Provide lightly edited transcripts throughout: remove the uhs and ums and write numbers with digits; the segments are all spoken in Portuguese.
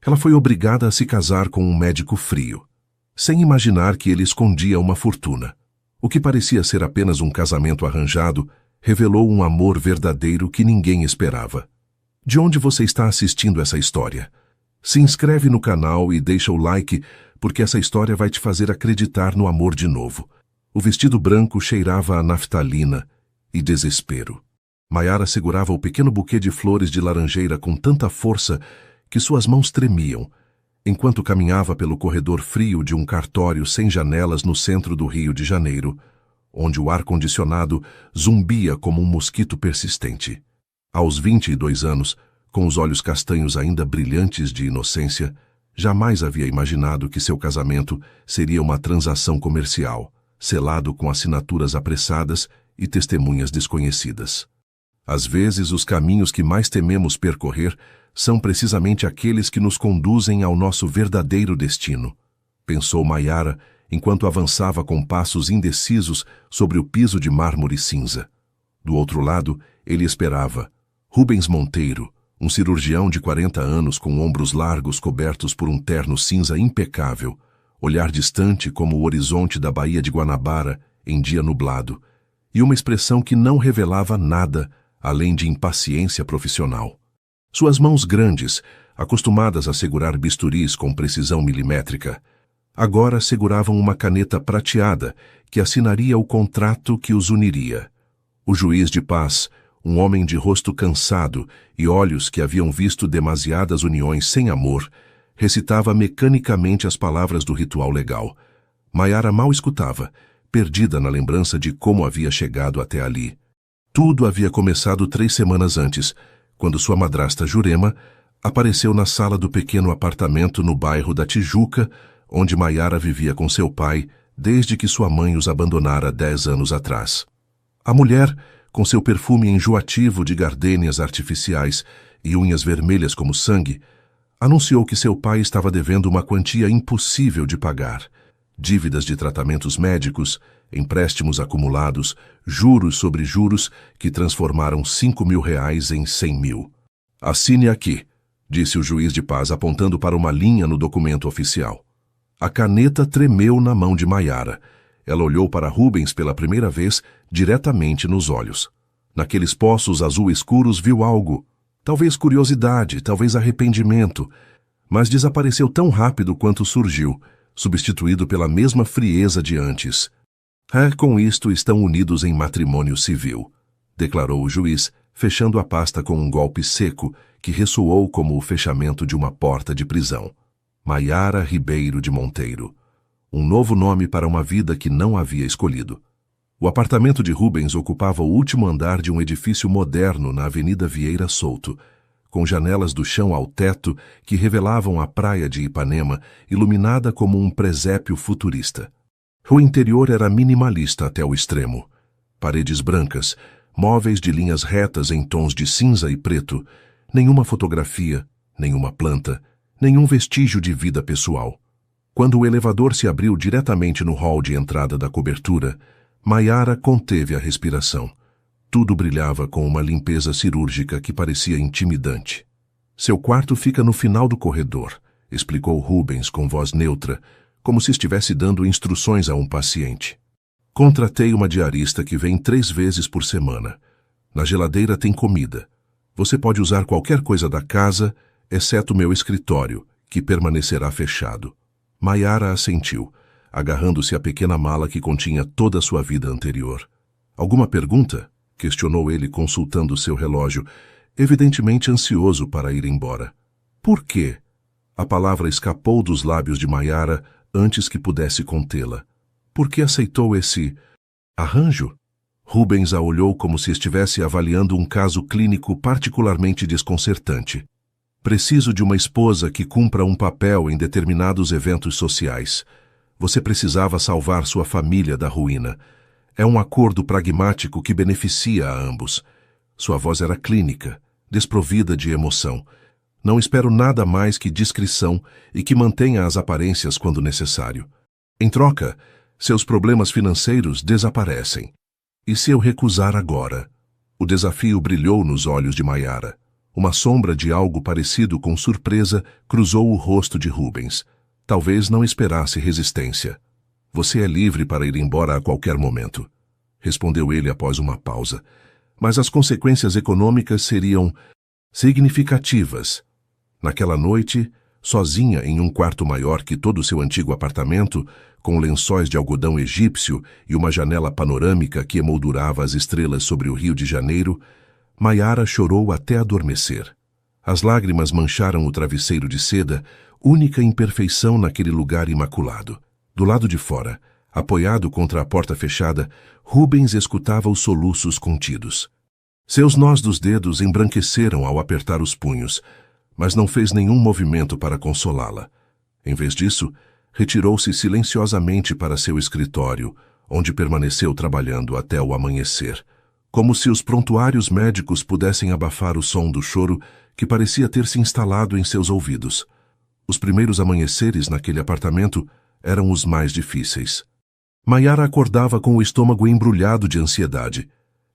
Ela foi obrigada a se casar com um médico frio, sem imaginar que ele escondia uma fortuna. O que parecia ser apenas um casamento arranjado revelou um amor verdadeiro que ninguém esperava. De onde você está assistindo essa história? Se inscreve no canal e deixa o like, porque essa história vai te fazer acreditar no amor de novo. O vestido branco cheirava a naftalina e desespero. Maiara segurava o pequeno buquê de flores de laranjeira com tanta força que suas mãos tremiam, enquanto caminhava pelo corredor frio de um cartório sem janelas no centro do Rio de Janeiro, onde o ar-condicionado zumbia como um mosquito persistente. Aos 22 anos, com os olhos castanhos ainda brilhantes de inocência, jamais havia imaginado que seu casamento seria uma transação comercial, selado com assinaturas apressadas e testemunhas desconhecidas. Às vezes, os caminhos que mais tememos percorrer são precisamente aqueles que nos conduzem ao nosso verdadeiro destino, pensou Maiara enquanto avançava com passos indecisos sobre o piso de mármore cinza. Do outro lado, ele esperava Rubens Monteiro, um cirurgião de 40 anos com ombros largos cobertos por um terno cinza impecável, olhar distante como o horizonte da Baía de Guanabara em dia nublado, e uma expressão que não revelava nada além de impaciência profissional. Suas mãos grandes, acostumadas a segurar bisturis com precisão milimétrica, agora seguravam uma caneta prateada que assinaria o contrato que os uniria. O juiz de paz, um homem de rosto cansado e olhos que haviam visto demasiadas uniões sem amor, recitava mecanicamente as palavras do ritual legal. Maiara mal escutava, perdida na lembrança de como havia chegado até ali. Tudo havia começado 3 semanas antes, quando sua madrasta Jurema apareceu na sala do pequeno apartamento no bairro da Tijuca, onde Maiara vivia com seu pai desde que sua mãe os abandonara 10 anos atrás. A mulher, com seu perfume enjoativo de gardênias artificiais e unhas vermelhas como sangue, anunciou que seu pai estava devendo uma quantia impossível de pagar: dívidas de tratamentos médicos, empréstimos acumulados, juros sobre juros que transformaram R$5.000 em 100.000. Assine aqui, disse o juiz de paz apontando para uma linha no documento oficial. A caneta tremeu na mão de Maiara. Ela olhou para Rubens pela primeira vez diretamente nos olhos. Naqueles poços azul escuros viu algo, talvez curiosidade, talvez arrependimento, mas desapareceu tão rápido quanto surgiu, substituído pela mesma frieza de antes. Com isto estão unidos em matrimônio civil, declarou o juiz, fechando a pasta com um golpe seco que ressoou como o fechamento de uma porta de prisão. Maiara Ribeiro de Monteiro. Um novo nome para uma vida que não havia escolhido. O apartamento de Rubens ocupava o último andar de um edifício moderno na Avenida Vieira Souto, com janelas do chão ao teto que revelavam a praia de Ipanema, iluminada como um presépio futurista. O interior era minimalista até o extremo. Paredes brancas, móveis de linhas retas em tons de cinza e preto, nenhuma fotografia, nenhuma planta, nenhum vestígio de vida pessoal. Quando o elevador se abriu diretamente no hall de entrada da cobertura, Maiara conteve a respiração. Tudo brilhava com uma limpeza cirúrgica que parecia intimidante. Seu quarto fica no final do corredor, explicou Rubens com voz neutra, como se estivesse dando instruções a um paciente. Contratei uma diarista que vem 3 vezes por semana. Na geladeira tem comida. Você pode usar qualquer coisa da casa, exceto meu escritório, que permanecerá fechado. Maiara assentiu, agarrando-se à pequena mala que continha toda a sua vida anterior. Alguma pergunta? Questionou ele consultando seu relógio, evidentemente ansioso para ir embora. Por quê? A palavra escapou dos lábios de Maiara antes que pudesse contê-la. Por que aceitou esse arranjo? Rubens a olhou como se estivesse avaliando um caso clínico particularmente desconcertante. Preciso de uma esposa que cumpra um papel em determinados eventos sociais. Você precisava salvar sua família da ruína. É um acordo pragmático que beneficia a ambos. Sua voz era clínica, desprovida de emoção. Não espero nada mais que discrição e que mantenha as aparências quando necessário. Em troca, seus problemas financeiros desaparecem. E se eu recusar agora? O desafio brilhou nos olhos de Maiara. Uma sombra de algo parecido com surpresa cruzou o rosto de Rubens. Talvez não esperasse resistência. Você é livre para ir embora a qualquer momento, respondeu ele após uma pausa. Mas as consequências econômicas seriam significativas. Naquela noite, sozinha em um quarto maior que todo o seu antigo apartamento, com lençóis de algodão egípcio e uma janela panorâmica que emoldurava as estrelas sobre o Rio de Janeiro, Maiara chorou até adormecer. As lágrimas mancharam o travesseiro de seda, única imperfeição naquele lugar imaculado. Do lado de fora, apoiado contra a porta fechada, Rubens escutava os soluços contidos. Seus nós dos dedos embranqueceram ao apertar os punhos, mas não fez nenhum movimento para consolá-la. Em vez disso, retirou-se silenciosamente para seu escritório, onde permaneceu trabalhando até o amanhecer, como se os prontuários médicos pudessem abafar o som do choro que parecia ter se instalado em seus ouvidos. Os primeiros amanheceres naquele apartamento eram os mais difíceis. Maiara acordava com o estômago embrulhado de ansiedade,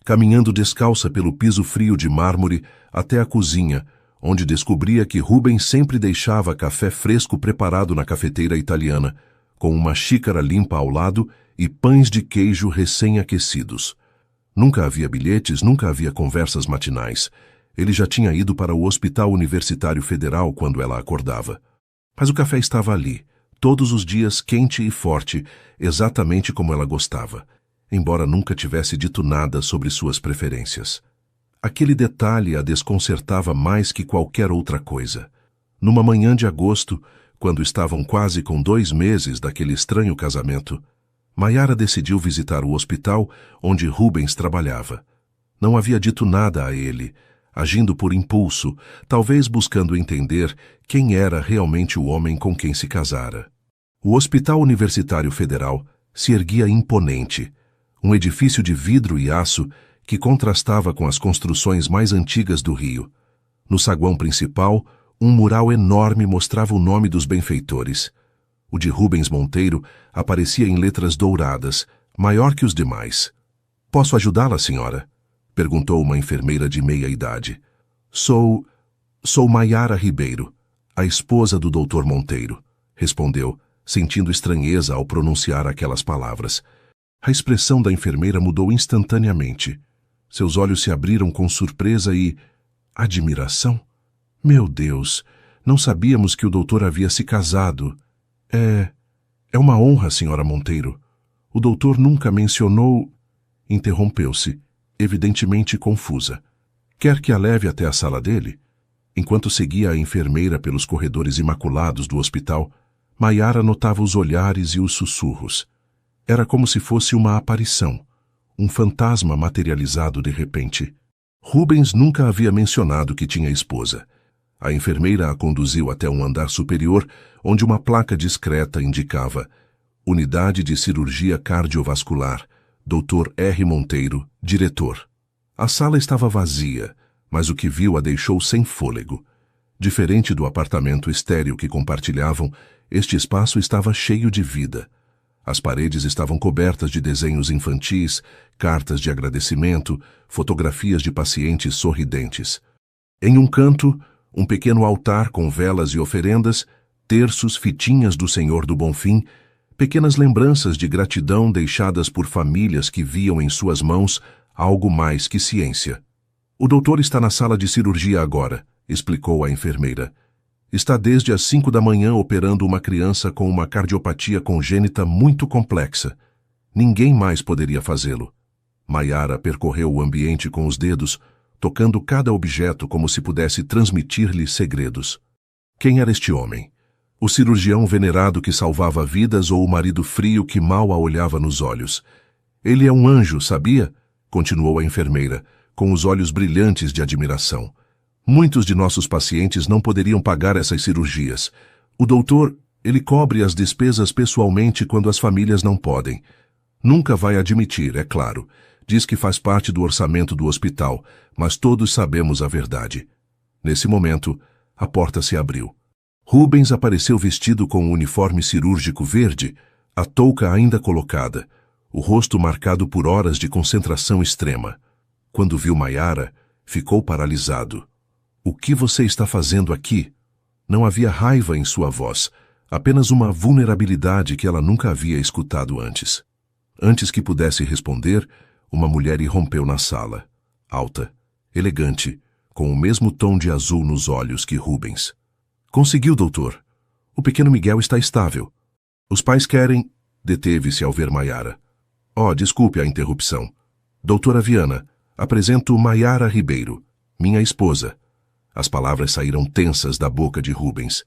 caminhando descalça pelo piso frio de mármore até a cozinha, onde descobria que Rubens sempre deixava café fresco preparado na cafeteira italiana, com uma xícara limpa ao lado e pães de queijo recém-aquecidos. Nunca havia bilhetes, nunca havia conversas matinais. Ele já tinha ido para o Hospital Universitário Federal quando ela acordava. Mas o café estava ali, todos os dias quente e forte, exatamente como ela gostava, embora nunca tivesse dito nada sobre suas preferências. Aquele detalhe a desconcertava mais que qualquer outra coisa. Numa manhã de agosto, quando estavam quase com 2 meses daquele estranho casamento, Maiara decidiu visitar o hospital onde Rubens trabalhava. Não havia dito nada a ele, agindo por impulso, talvez buscando entender quem era realmente o homem com quem se casara. O Hospital Universitário Federal se erguia imponente, um edifício de vidro e aço que contrastava com as construções mais antigas do Rio. No saguão principal, um mural enorme mostrava o nome dos benfeitores. O de Rubens Monteiro aparecia em letras douradas, maior que os demais. "Posso ajudá-la, senhora?" perguntou uma enfermeira de meia-idade. Sou Maiara Ribeiro, a esposa do Dr. Monteiro", respondeu, sentindo estranheza ao pronunciar aquelas palavras. A expressão da enfermeira mudou instantaneamente. Seus olhos se abriram com surpresa e admiração. "Meu Deus, não sabíamos que o doutor havia se casado. É uma honra, senhora Monteiro. O doutor nunca mencionou..." Interrompeu-se, evidentemente confusa. "Quer que a leve até a sala dele?" Enquanto seguia a enfermeira pelos corredores imaculados do hospital, Maiara notava os olhares e os sussurros. Era como se fosse uma aparição, um fantasma materializado de repente. Rubens nunca havia mencionado que tinha esposa. A enfermeira a conduziu até um andar superior, onde uma placa discreta indicava Unidade de Cirurgia Cardiovascular, Dr. R. Monteiro, diretor. A sala estava vazia, mas o que viu a deixou sem fôlego. Diferente do apartamento estéril que compartilhavam, este espaço estava cheio de vida. As paredes estavam cobertas de desenhos infantis, cartas de agradecimento, fotografias de pacientes sorridentes. Em um canto, um pequeno altar com velas e oferendas, terços, fitinhas do Senhor do Bonfim, pequenas lembranças de gratidão deixadas por famílias que viam em suas mãos algo mais que ciência. "O doutor está na sala de cirurgia agora", explicou a enfermeira. "Está desde as 5 da manhã operando uma criança com uma cardiopatia congênita muito complexa. Ninguém mais poderia fazê-lo." Maiara percorreu o ambiente com os dedos, tocando cada objeto como se pudesse transmitir-lhe segredos. Quem era este homem? O cirurgião venerado que salvava vidas ou o marido frio que mal a olhava nos olhos? "Ele é um anjo, sabia?" continuou a enfermeira, com os olhos brilhantes de admiração. "Muitos de nossos pacientes não poderiam pagar essas cirurgias. O doutor, ele cobre as despesas pessoalmente quando as famílias não podem. Nunca vai admitir, é claro. Diz que faz parte do orçamento do hospital, mas todos sabemos a verdade." Nesse momento, a porta se abriu. Rubens apareceu vestido com um uniforme cirúrgico verde, a touca ainda colocada, o rosto marcado por horas de concentração extrema. Quando viu Maiara, ficou paralisado. O que você está fazendo aqui? Não havia raiva em sua voz, apenas uma vulnerabilidade que ela nunca havia escutado antes. Antes que pudesse responder, uma mulher irrompeu na sala, alta, elegante, com o mesmo tom de azul nos olhos que Rubens. Conseguiu, doutor. O pequeno Miguel está estável. Os pais querem... Deteve-se ao ver Maiara. Oh, desculpe a interrupção. Doutora Viana, apresento Maiara Ribeiro, minha esposa. As palavras saíram tensas da boca de Rubens.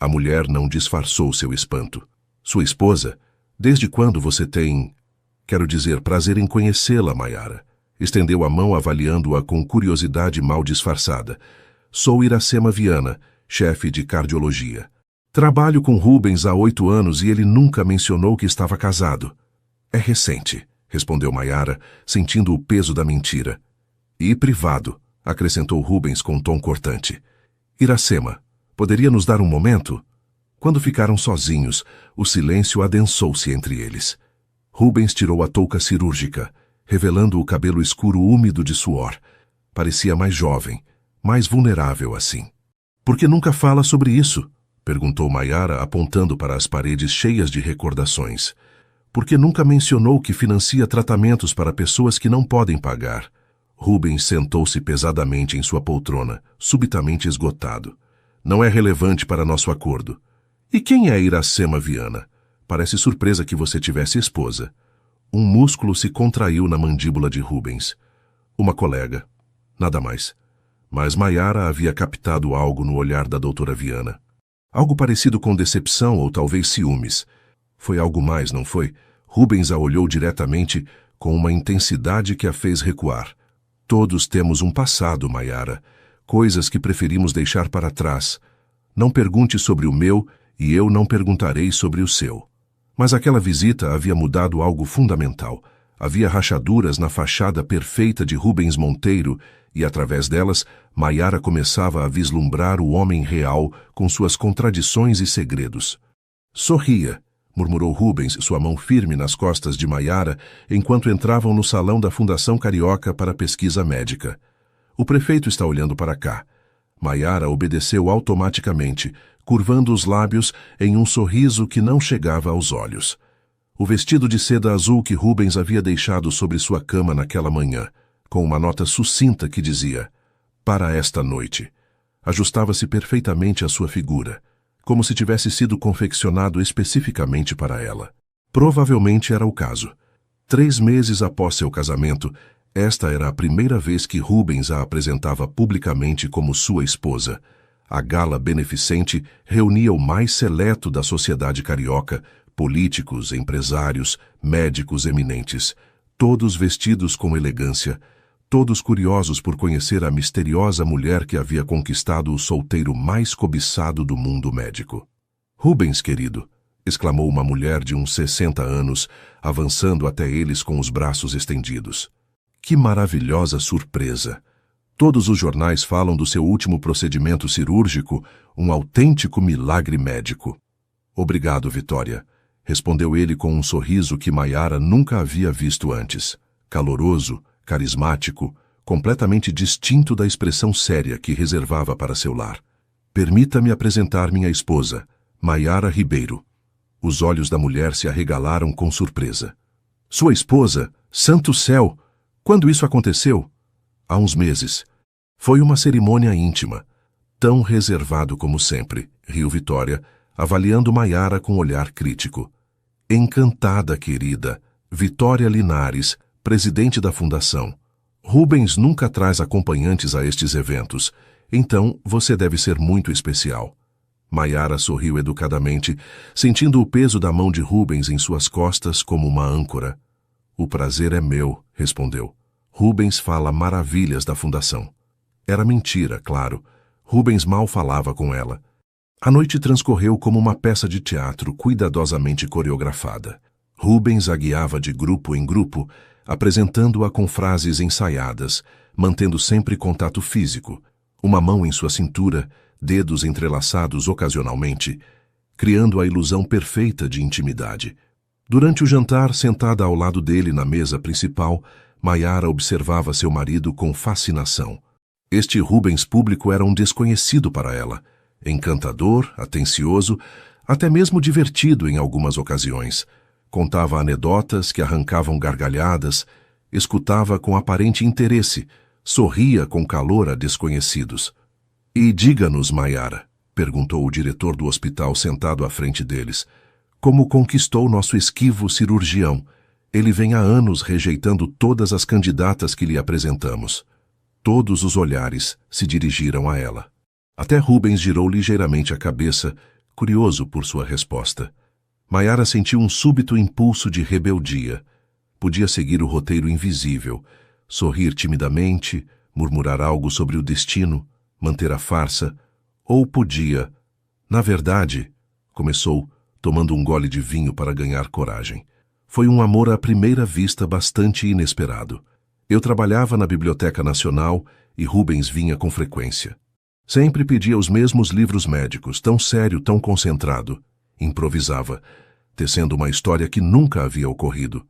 A mulher não disfarçou seu espanto. Sua esposa? Desde quando você tem... Quero dizer, prazer em conhecê-la, Maiara. Estendeu a mão avaliando-a com curiosidade mal disfarçada. Sou Iracema Viana, chefe de cardiologia. Trabalho com Rubens há 8 anos e ele nunca mencionou que estava casado. É recente, respondeu Maiara, sentindo o peso da mentira. E privado, acrescentou Rubens com tom cortante. Iracema, poderia nos dar um momento? Quando ficaram sozinhos, o silêncio adensou-se entre eles. Rubens tirou a touca cirúrgica, revelando o cabelo escuro úmido de suor. Parecia mais jovem, mais vulnerável assim. Por que nunca fala sobre isso? Perguntou Maiara, apontando para as paredes cheias de recordações. Por que nunca mencionou que financia tratamentos para pessoas que não podem pagar? Rubens sentou-se pesadamente em sua poltrona, subitamente esgotado. Não é relevante para nosso acordo. E quem é Iracema Viana? Parece surpresa que você tivesse esposa. Um músculo se contraiu na mandíbula de Rubens. Uma colega. Nada mais. Mas Maiara havia captado algo no olhar da doutora Viana. Algo parecido com decepção ou talvez ciúmes. Foi algo mais, não foi? Rubens a olhou diretamente, com uma intensidade que a fez recuar. Todos temos um passado, Maiara. Coisas que preferimos deixar para trás. Não pergunte sobre o meu e eu não perguntarei sobre o seu. Mas aquela visita havia mudado algo fundamental. Havia rachaduras na fachada perfeita de Rubens Monteiro e, através delas, Maiara começava a vislumbrar o homem real com suas contradições e segredos. Sorria, murmurou Rubens, sua mão firme nas costas de Maiara, enquanto entravam no salão da Fundação Carioca para pesquisa médica. O prefeito está olhando para cá. Maiara obedeceu automaticamente, curvando os lábios em um sorriso que não chegava aos olhos. O vestido de seda azul que Rubens havia deixado sobre sua cama naquela manhã, com uma nota sucinta que dizia «Para esta noite», ajustava-se perfeitamente à sua figura, como se tivesse sido confeccionado especificamente para ela. Provavelmente era o caso. 3 meses após seu casamento, esta era a primeira vez que Rubens a apresentava publicamente como sua esposa. A gala beneficente reunia o mais seleto da sociedade carioca, políticos, empresários, médicos eminentes, todos vestidos com elegância, todos curiosos por conhecer a misteriosa mulher que havia conquistado o solteiro mais cobiçado do mundo médico. Rubens, querido, exclamou uma mulher de uns 60 anos, avançando até eles com os braços estendidos. Que maravilhosa surpresa! Todos os jornais falam do seu último procedimento cirúrgico, um autêntico milagre médico. Obrigado, Vitória, respondeu ele com um sorriso que Maiara nunca havia visto antes. Caloroso, carismático, completamente distinto da expressão séria que reservava para seu lar. Permita-me apresentar minha esposa, Maiara Ribeiro. Os olhos da mulher se arregalaram com surpresa. Sua esposa? Santo céu! Quando isso aconteceu? Há uns meses. Foi uma cerimônia íntima. Tão reservado como sempre, riu Vitória, avaliando Maiara com olhar crítico. Encantada, querida. Vitória Linares, presidente da fundação. Rubens nunca traz acompanhantes a estes eventos, então você deve ser muito especial. Maiara sorriu educadamente, sentindo o peso da mão de Rubens em suas costas como uma âncora. O prazer é meu, respondeu. Rubens fala maravilhas da fundação. Era mentira, claro. Rubens mal falava com ela. A noite transcorreu como uma peça de teatro cuidadosamente coreografada. Rubens a guiava de grupo em grupo, apresentando-a com frases ensaiadas, mantendo sempre contato físico, uma mão em sua cintura, dedos entrelaçados ocasionalmente, criando a ilusão perfeita de intimidade. Durante o jantar, sentada ao lado dele na mesa principal, Maiara observava seu marido com fascinação. Este Rubens público era um desconhecido para ela, encantador, atencioso, até mesmo divertido em algumas ocasiões. Contava anedotas que arrancavam gargalhadas, escutava com aparente interesse, sorria com calor a desconhecidos. "E diga-nos, Maiara", perguntou o diretor do hospital sentado à frente deles, "como conquistou nosso esquivo cirurgião? Ele vem há anos rejeitando todas as candidatas que lhe apresentamos." Todos os olhares se dirigiram a ela. Até Rubens girou ligeiramente a cabeça, curioso por sua resposta. Maiara sentiu um súbito impulso de rebeldia. Podia seguir o roteiro invisível, sorrir timidamente, murmurar algo sobre o destino, manter a farsa, ou podia... Na verdade, começou, tomando um gole de vinho para ganhar coragem. Foi um amor à primeira vista bastante inesperado. Eu trabalhava na Biblioteca Nacional e Rubens vinha com frequência. Sempre pedia os mesmos livros médicos, tão sério, tão concentrado. Improvisava, tecendo uma história que nunca havia ocorrido.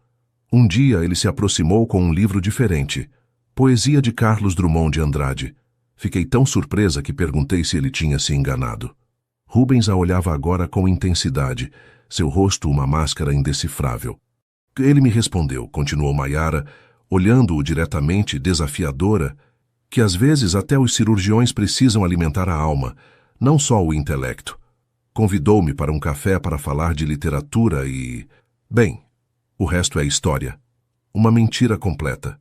Um dia ele se aproximou com um livro diferente, Poesia de Carlos Drummond de Andrade. Fiquei tão surpresa que perguntei se ele tinha se enganado. Rubens a olhava agora com intensidade, seu rosto uma máscara indecifrável. Ele me respondeu, continuou Maiara, olhando-o diretamente, desafiadora, que às vezes até os cirurgiões precisam alimentar a alma, não só o intelecto. Convidou-me para um café para falar de literatura e... Bem, o resto é história. Uma mentira completa.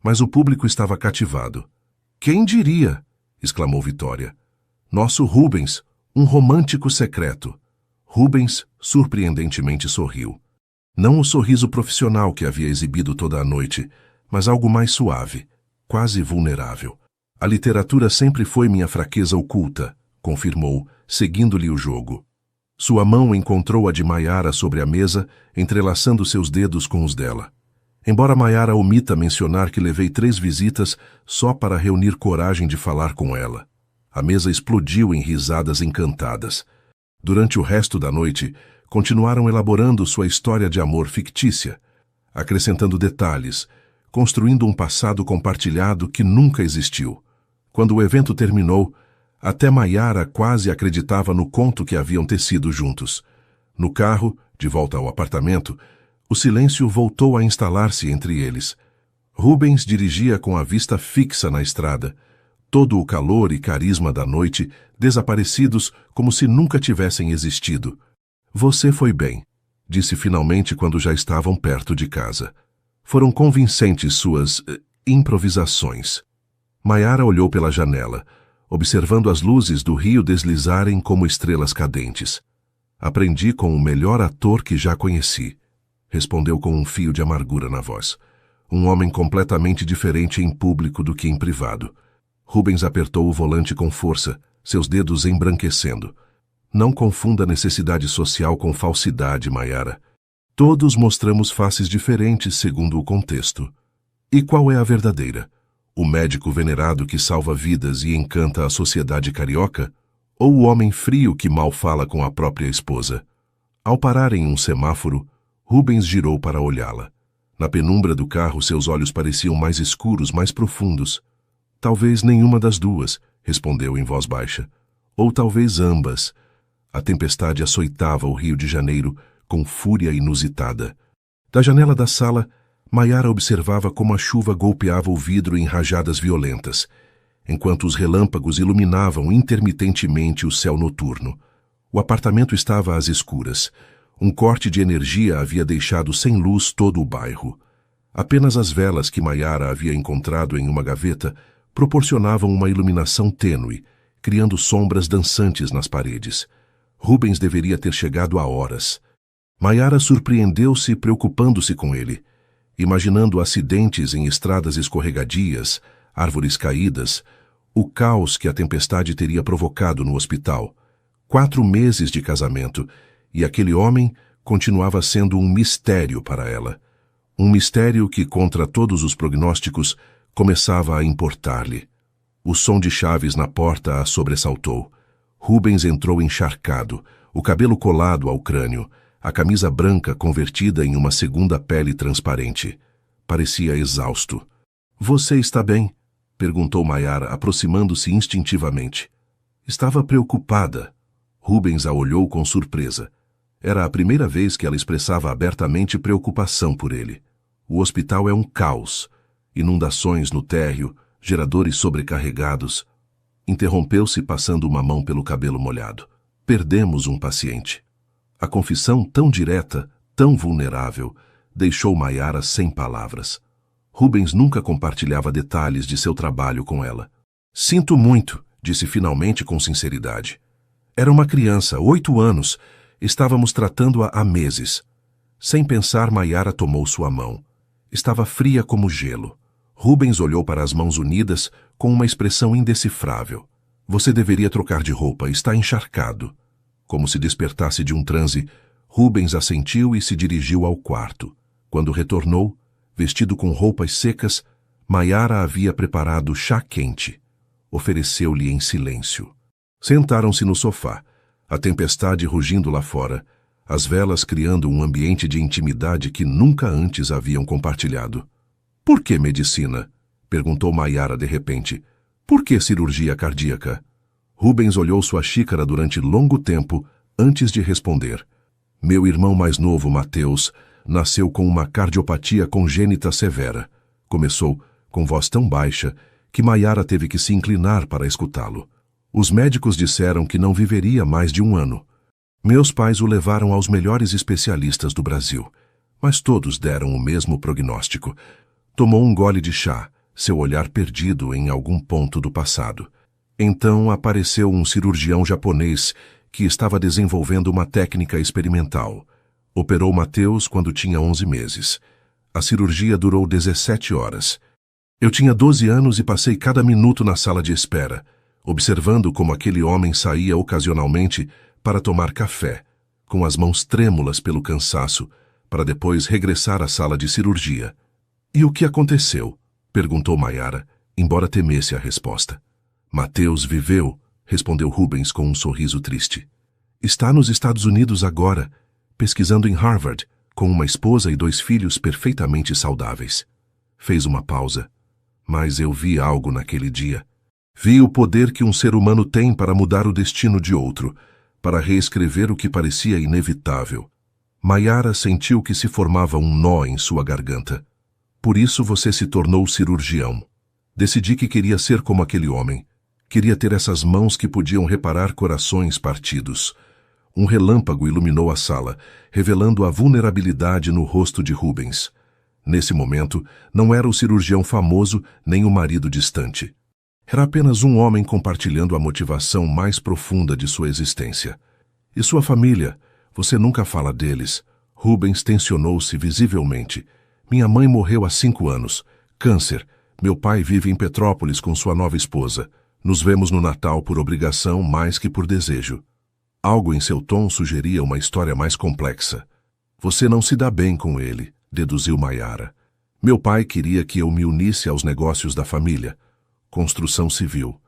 Mas o público estava cativado. "Quem diria?" exclamou Vitória. "Nosso Rubens, um romântico secreto." Rubens surpreendentemente sorriu. Não o sorriso profissional que havia exibido toda a noite, mas algo mais suave, quase vulnerável. "A literatura sempre foi minha fraqueza oculta", confirmou, seguindo-lhe o jogo. Sua mão encontrou a de Maiara sobre a mesa, entrelaçando seus dedos com os dela. Embora Maiara omita mencionar que levei 3 visitas só para reunir coragem de falar com ela. A mesa explodiu em risadas encantadas. Durante o resto da noite, continuaram elaborando sua história de amor fictícia, acrescentando detalhes, construindo um passado compartilhado que nunca existiu. Quando o evento terminou, até Maiara quase acreditava no conto que haviam tecido juntos. No carro, de volta ao apartamento, o silêncio voltou a instalar-se entre eles. Rubens dirigia com a vista fixa na estrada, todo o calor e carisma da noite desaparecidos como se nunca tivessem existido. "Você foi bem", disse finalmente quando já estavam perto de casa. Foram convincentes suas improvisações. Maiara olhou pela janela, observando as luzes do rio deslizarem como estrelas cadentes. "Aprendi com o melhor ator que já conheci", respondeu com um fio de amargura na voz. "Um homem completamente diferente em público do que em privado." Rubens apertou o volante com força, seus dedos embranquecendo. "Não confunda necessidade social com falsidade, Maiara. Todos mostramos faces diferentes segundo o contexto. E qual é a verdadeira? O médico venerado que salva vidas e encanta a sociedade carioca? Ou o homem frio que mal fala com a própria esposa?" Ao parar em um semáforo, Rubens girou para olhá-la. Na penumbra do carro, seus olhos pareciam mais escuros, mais profundos. "Talvez nenhuma das duas", respondeu em voz baixa. "Ou talvez ambas." A tempestade açoitava o Rio de Janeiro com fúria inusitada. Da janela da sala, Maiara observava como a chuva golpeava o vidro em rajadas violentas, enquanto os relâmpagos iluminavam intermitentemente o céu noturno. O apartamento estava às escuras. Um corte de energia havia deixado sem luz todo o bairro. Apenas as velas que Maiara havia encontrado em uma gaveta proporcionavam uma iluminação tênue, criando sombras dançantes nas paredes. Rubens deveria ter chegado há horas. Maiara surpreendeu-se preocupando-se com ele, imaginando acidentes em estradas escorregadias, árvores caídas, o caos que a tempestade teria provocado no hospital. 4 meses de casamento, e aquele homem continuava sendo um mistério para ela. Um mistério que, contra todos os prognósticos, começava a importar-lhe. O som de chaves na porta a sobressaltou. Rubens entrou encharcado, o cabelo colado ao crânio, a camisa branca convertida em uma segunda pele transparente. Parecia exausto. "Você está bem?" Perguntou Maiara, aproximando-se instintivamente. Estava preocupada. Rubens a olhou com surpresa. Era a primeira vez que ela expressava abertamente preocupação por ele. O hospital é um caos. Inundações no térreo, geradores sobrecarregados. Interrompeu-se passando uma mão pelo cabelo molhado. Perdemos um paciente. A confissão tão direta, tão vulnerável, deixou Maiara sem palavras. Rubens nunca compartilhava detalhes de seu trabalho com ela. Sinto muito, disse finalmente com sinceridade. Era uma criança, 8 anos. Estávamos tratando-a há meses. Sem pensar, Maiara tomou sua mão. Estava fria como gelo. Rubens olhou para as mãos unidas com uma expressão indecifrável. Você deveria trocar de roupa, está encharcado. Como se despertasse de um transe, Rubens assentiu e se dirigiu ao quarto. Quando retornou, vestido com roupas secas, Maiara havia preparado chá quente. Ofereceu-lhe em silêncio. Sentaram-se no sofá, a tempestade rugindo lá fora, as velas criando um ambiente de intimidade que nunca antes haviam compartilhado. Por que medicina? Perguntou Maiara de repente. Por que cirurgia cardíaca? Rubens olhou sua xícara durante longo tempo antes de responder. Meu irmão mais novo, Mateus, nasceu com uma cardiopatia congênita severa. Começou com voz tão baixa que Maiara teve que se inclinar para escutá-lo. Os médicos disseram que não viveria mais de 1 ano. Meus pais o levaram aos melhores especialistas do Brasil, mas todos deram o mesmo prognóstico. Tomou um gole de chá, seu olhar perdido em algum ponto do passado. Então apareceu um cirurgião japonês que estava desenvolvendo uma técnica experimental. Operou Mateus quando tinha 11 meses. A cirurgia durou 17 horas. Eu tinha 12 anos e passei cada minuto na sala de espera, observando como aquele homem saía ocasionalmente para tomar café, com as mãos trêmulas pelo cansaço, para depois regressar à sala de cirurgia. E o que aconteceu? Perguntou Maiara, embora temesse a resposta. Mateus viveu, respondeu Rubens com um sorriso triste. Está nos Estados Unidos agora, pesquisando em Harvard, com uma esposa e 2 filhos perfeitamente saudáveis. Fez uma pausa. Mas eu vi algo naquele dia. Vi o poder que um ser humano tem para mudar o destino de outro, para reescrever o que parecia inevitável. Maiara sentiu que se formava um nó em sua garganta. Por isso você se tornou cirurgião. Decidi que queria ser como aquele homem. Queria ter essas mãos que podiam reparar corações partidos. Um relâmpago iluminou a sala, revelando a vulnerabilidade no rosto de Rubens. Nesse momento, não era o cirurgião famoso nem o marido distante. Era apenas um homem compartilhando a motivação mais profunda de sua existência. E sua família? Você nunca fala deles. Rubens tensionou-se visivelmente. Minha mãe morreu há 5 anos. Câncer. Meu pai vive em Petrópolis com sua nova esposa. Nos vemos no Natal por obrigação mais que por desejo. Algo em seu tom sugeria uma história mais complexa. Você não se dá bem com ele, deduziu Maiara. Meu pai queria que eu me unisse aos negócios da família. Construção civil.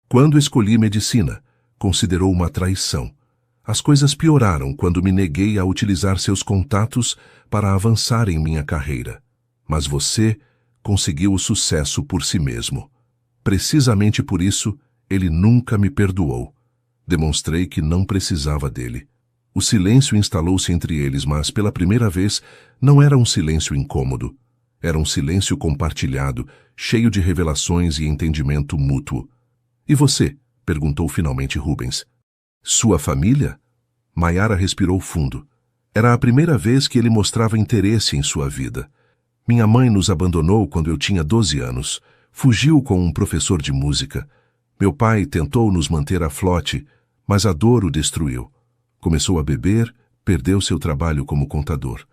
Quando escolhi medicina, considerou uma traição. As coisas pioraram quando me neguei a utilizar seus contatos para avançar em minha carreira. Mas você conseguiu o sucesso por si mesmo. Precisamente por isso, ele nunca me perdoou. Demonstrei que não precisava dele. O silêncio instalou-se entre eles, mas pela primeira vez não era um silêncio incômodo. Era um silêncio compartilhado, cheio de revelações e entendimento mútuo. E você? Perguntou finalmente Rubens. Sua família? Maiara respirou fundo. Era a primeira vez que ele mostrava interesse em sua vida. Minha mãe nos abandonou quando eu tinha 12 anos. Fugiu com um professor de música. Meu pai tentou nos manter a flote, mas a dor o destruiu. Começou a beber, perdeu seu trabalho como contador.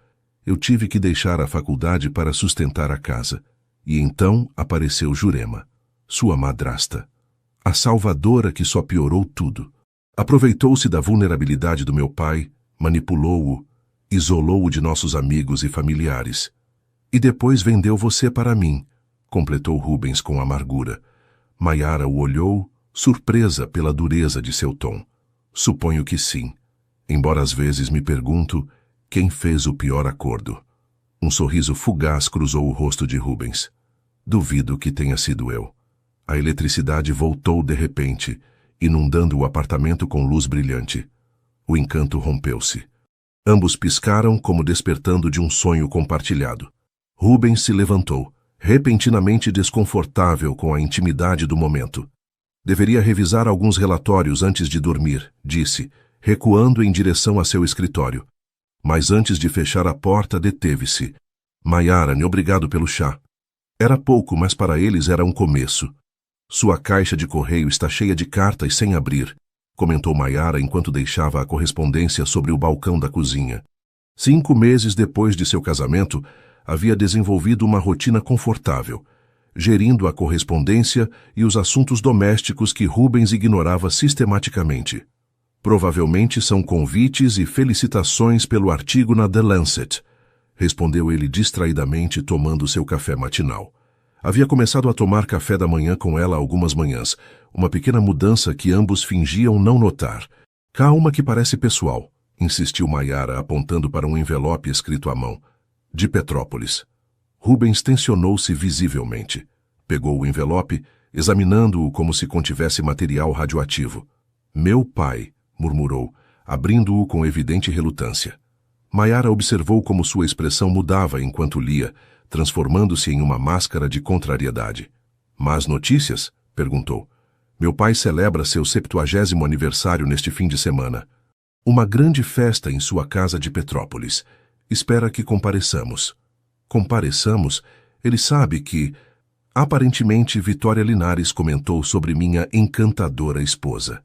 Eu tive que deixar a faculdade para sustentar a casa. E então apareceu Jurema, sua madrasta. A salvadora que só piorou tudo. Aproveitou-se da vulnerabilidade do meu pai, manipulou-o, isolou-o de nossos amigos e familiares. E depois vendeu você para mim, completou Rubens com amargura. Maiara o olhou, surpresa pela dureza de seu tom. Suponho que sim, embora às vezes me pergunto quem fez o pior acordo. Um sorriso fugaz cruzou o rosto de Rubens. Duvido que tenha sido eu. A eletricidade voltou de repente, inundando o apartamento com luz brilhante. O encanto rompeu-se. Ambos piscaram como despertando de um sonho compartilhado. Rubens se levantou, repentinamente desconfortável com a intimidade do momento. Deveria revisar alguns relatórios antes de dormir, disse, recuando em direção a seu escritório. Mas antes de fechar a porta, deteve-se. Maiara, obrigado pelo chá. Era pouco, mas para eles era um começo. Sua caixa de correio está cheia de cartas sem abrir, comentou Maiara enquanto deixava a correspondência sobre o balcão da cozinha. 5 meses depois de seu casamento, havia desenvolvido uma rotina confortável, gerindo a correspondência e os assuntos domésticos que Rubens ignorava sistematicamente. Provavelmente são convites e felicitações pelo artigo na The Lancet, respondeu ele distraidamente, tomando seu café matinal. Havia começado a tomar café da manhã com ela algumas manhãs, uma pequena mudança que ambos fingiam não notar. Calma que parece pessoal, insistiu Maiara, apontando para um envelope escrito à mão. De Petrópolis. Rubens tensionou-se visivelmente. Pegou o envelope, examinando-o como se contivesse material radioativo. Meu pai, murmurou, abrindo-o com evidente relutância. Maiara observou como sua expressão mudava enquanto lia, transformando-se em uma máscara de contrariedade. Más notícias? Perguntou. Meu pai celebra seu 70º aniversário neste fim de semana. Uma grande festa em sua casa de Petrópolis. Espera que compareçamos. Compareçamos? Ele sabe que... Aparentemente, Vitória Linares comentou sobre minha encantadora esposa.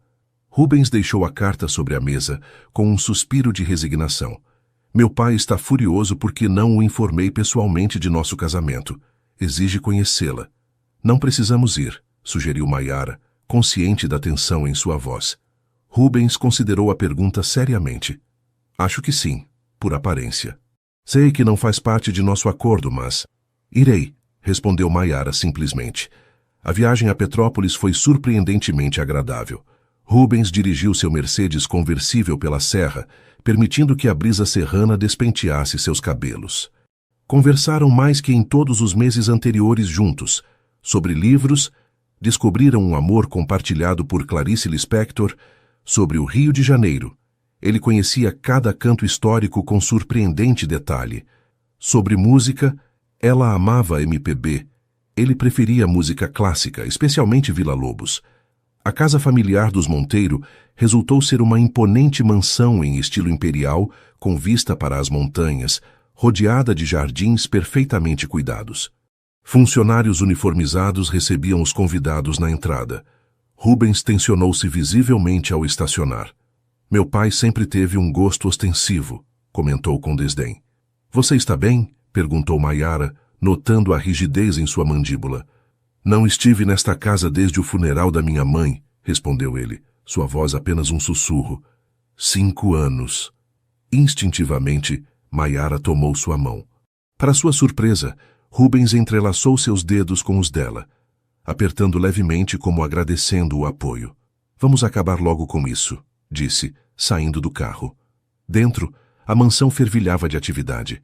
Rubens deixou a carta sobre a mesa, com um suspiro de resignação. Meu pai está furioso porque não o informei pessoalmente de nosso casamento. Exige conhecê-la. Não precisamos ir, sugeriu Maiara, consciente da tensão em sua voz. Rubens considerou a pergunta seriamente. Acho que sim, por aparência. Sei que não faz parte de nosso acordo, mas... Irei, respondeu Maiara simplesmente. A viagem a Petrópolis foi surpreendentemente agradável. Rubens dirigiu seu Mercedes conversível pela serra, permitindo que a brisa serrana despenteasse seus cabelos. Conversaram mais que em todos os meses anteriores juntos, sobre livros, descobriram um amor compartilhado por Clarice Lispector, sobre o Rio de Janeiro. Ele conhecia cada canto histórico com surpreendente detalhe. Sobre música, ela amava MPB. Ele preferia música clássica, especialmente Villa-Lobos. A casa familiar dos Monteiro resultou ser uma imponente mansão em estilo imperial, com vista para as montanhas, rodeada de jardins perfeitamente cuidados. Funcionários uniformizados recebiam os convidados na entrada. Rubens tensionou-se visivelmente ao estacionar. Meu pai sempre teve um gosto ostensivo, comentou com desdém. Você está bem? Perguntou Maiara, notando a rigidez em sua mandíbula. Não estive nesta casa desde o funeral da minha mãe, respondeu ele, sua voz apenas um sussurro. 5 anos. Instintivamente, Maiara tomou sua mão. Para sua surpresa, Rubens entrelaçou seus dedos com os dela, apertando levemente como agradecendo o apoio. Vamos acabar logo com isso, disse, saindo do carro. Dentro, a mansão fervilhava de atividade.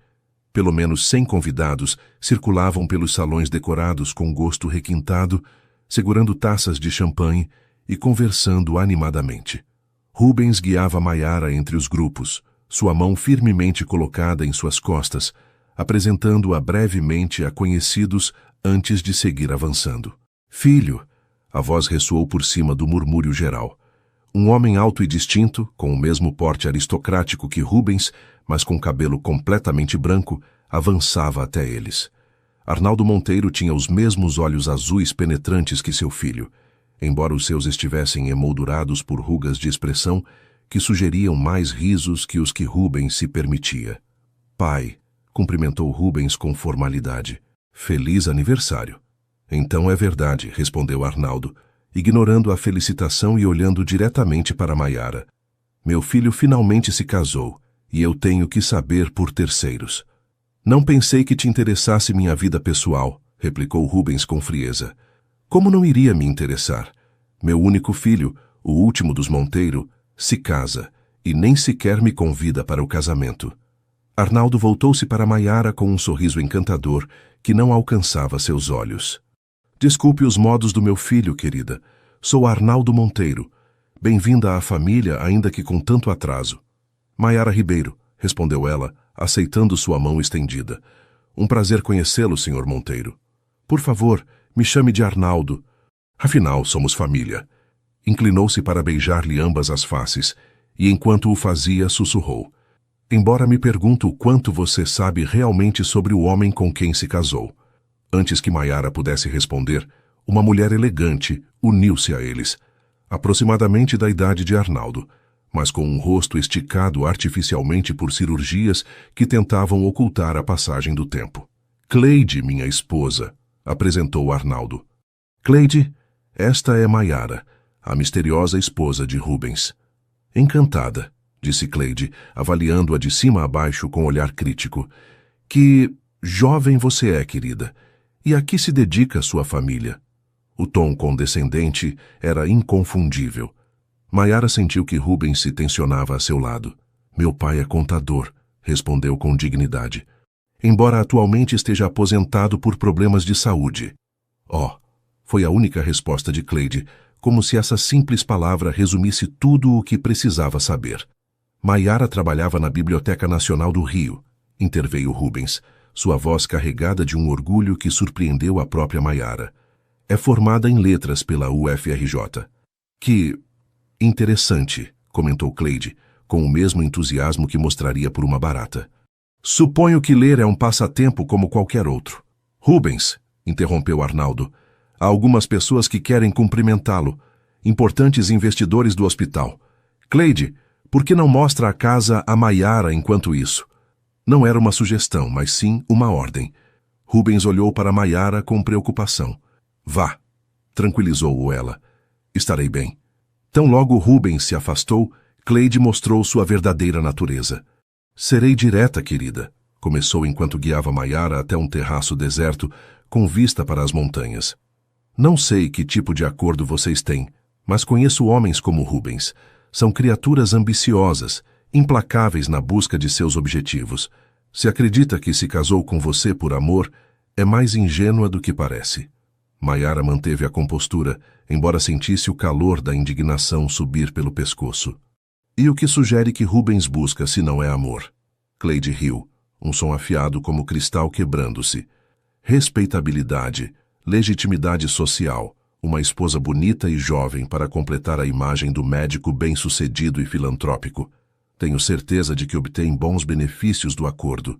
Pelo menos 100 convidados circulavam pelos salões decorados com gosto requintado, segurando taças de champanhe e conversando animadamente. Rubens guiava Maiara entre os grupos, sua mão firmemente colocada em suas costas, apresentando-a brevemente a conhecidos antes de seguir avançando. Filho, a voz ressoou por cima do murmúrio geral. Um homem alto e distinto, com o mesmo porte aristocrático que Rubens, mas com cabelo completamente branco, avançava até eles. Arnaldo Monteiro tinha os mesmos olhos azuis penetrantes que seu filho, embora os seus estivessem emoldurados por rugas de expressão que sugeriam mais risos que os que Rubens se permitia. Pai, cumprimentou Rubens com formalidade. Feliz aniversário. Então é verdade, respondeu Arnaldo, ignorando a felicitação e olhando diretamente para Maiara. Meu filho finalmente se casou, e eu tenho que saber por terceiros. Não pensei que te interessasse minha vida pessoal, replicou Rubens com frieza. Como não iria me interessar? Meu único filho, o último dos Monteiro, se casa, e nem sequer me convida para o casamento. Arnaldo voltou-se para Maiara com um sorriso encantador que não alcançava seus olhos. Desculpe os modos do meu filho, querida. Sou Arnaldo Monteiro. Bem-vinda à família, ainda que com tanto atraso. Maiara Ribeiro, respondeu ela, aceitando sua mão estendida. Um prazer conhecê-lo, Sr. Monteiro. Por favor, me chame de Arnaldo. Afinal, somos família. Inclinou-se para beijar-lhe ambas as faces, e enquanto o fazia, sussurrou. Embora me pergunto o quanto você sabe realmente sobre o homem com quem se casou. Antes que Maiara pudesse responder, uma mulher elegante uniu-se a eles, aproximadamente da idade de Arnaldo, mas com um rosto esticado artificialmente por cirurgias que tentavam ocultar a passagem do tempo. Cleide, minha esposa, apresentou Arnaldo. Cleide, esta é Maiara, a misteriosa esposa de Rubens. Encantada, disse Cleide, avaliando-a de cima a baixo com olhar crítico. Que jovem você é, querida, e a que se dedica sua família? O tom condescendente era inconfundível. Maiara sentiu que Rubens se tensionava a seu lado. Meu pai é contador, respondeu com dignidade. Embora atualmente esteja aposentado por problemas de saúde. Oh, foi a única resposta de Cleide, como se essa simples palavra resumisse tudo o que precisava saber. Maiara trabalhava na Biblioteca Nacional do Rio, interveio Rubens, sua voz carregada de um orgulho que surpreendeu a própria Maiara. É formada em letras pela UFRJ. Que interessante, comentou Cleide, com o mesmo entusiasmo que mostraria por uma barata. Suponho que ler é um passatempo como qualquer outro. Rubens, interrompeu Arnaldo, há algumas pessoas que querem cumprimentá-lo, importantes investidores do hospital. Cleide, por que não mostra a casa a Maiara enquanto isso? Não era uma sugestão, mas sim uma ordem. Rubens olhou para Maiara com preocupação. Vá, tranquilizou-o ela. Estarei bem. Tão logo Rubens se afastou, Cleide mostrou sua verdadeira natureza. Serei direta, querida, começou enquanto guiava Maiara até um terraço deserto com vista para as montanhas. Não sei que tipo de acordo vocês têm, mas conheço homens como Rubens. São criaturas ambiciosas, implacáveis na busca de seus objetivos. Se acredita que se casou com você por amor, é mais ingênua do que parece. Maiara manteve a compostura, embora sentisse o calor da indignação subir pelo pescoço. E o que sugere que Rubens busca se não é amor? Cleide riu, um som afiado como cristal quebrando-se. Respeitabilidade, legitimidade social, uma esposa bonita e jovem para completar a imagem do médico bem-sucedido e filantrópico. Tenho certeza de que obtém bons benefícios do acordo.